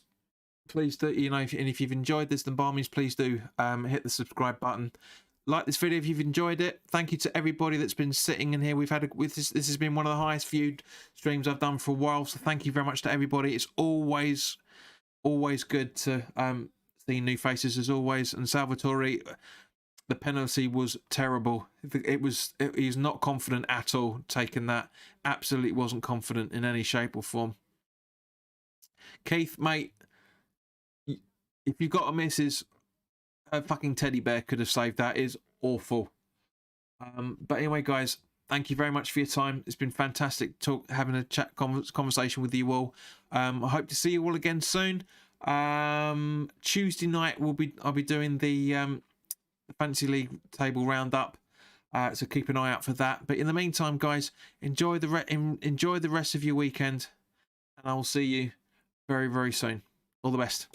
please do. You know, and if you've enjoyed this, then by all means, please do hit the subscribe button. Like this video if you've enjoyed it. Thank you to everybody that's been sitting in here. This has been one of the highest viewed streams I've done for a while. So thank you very much to everybody. It's always good to see new faces as always. And Salvatore, the penalty was terrible. He's not confident at all taking that. Absolutely wasn't confident in any shape or form. Keith, mate, if you've got a missus, a fucking teddy bear could have saved that. It is awful. But anyway, guys, thank you very much for your time. It's been fantastic having a chat conversation with you all. I hope to see you all again soon. Tuesday night I'll be doing the Fantasy League table roundup. So keep an eye out for that. But in the meantime, guys, enjoy the rest of your weekend, and I will see you very, very soon. All the best.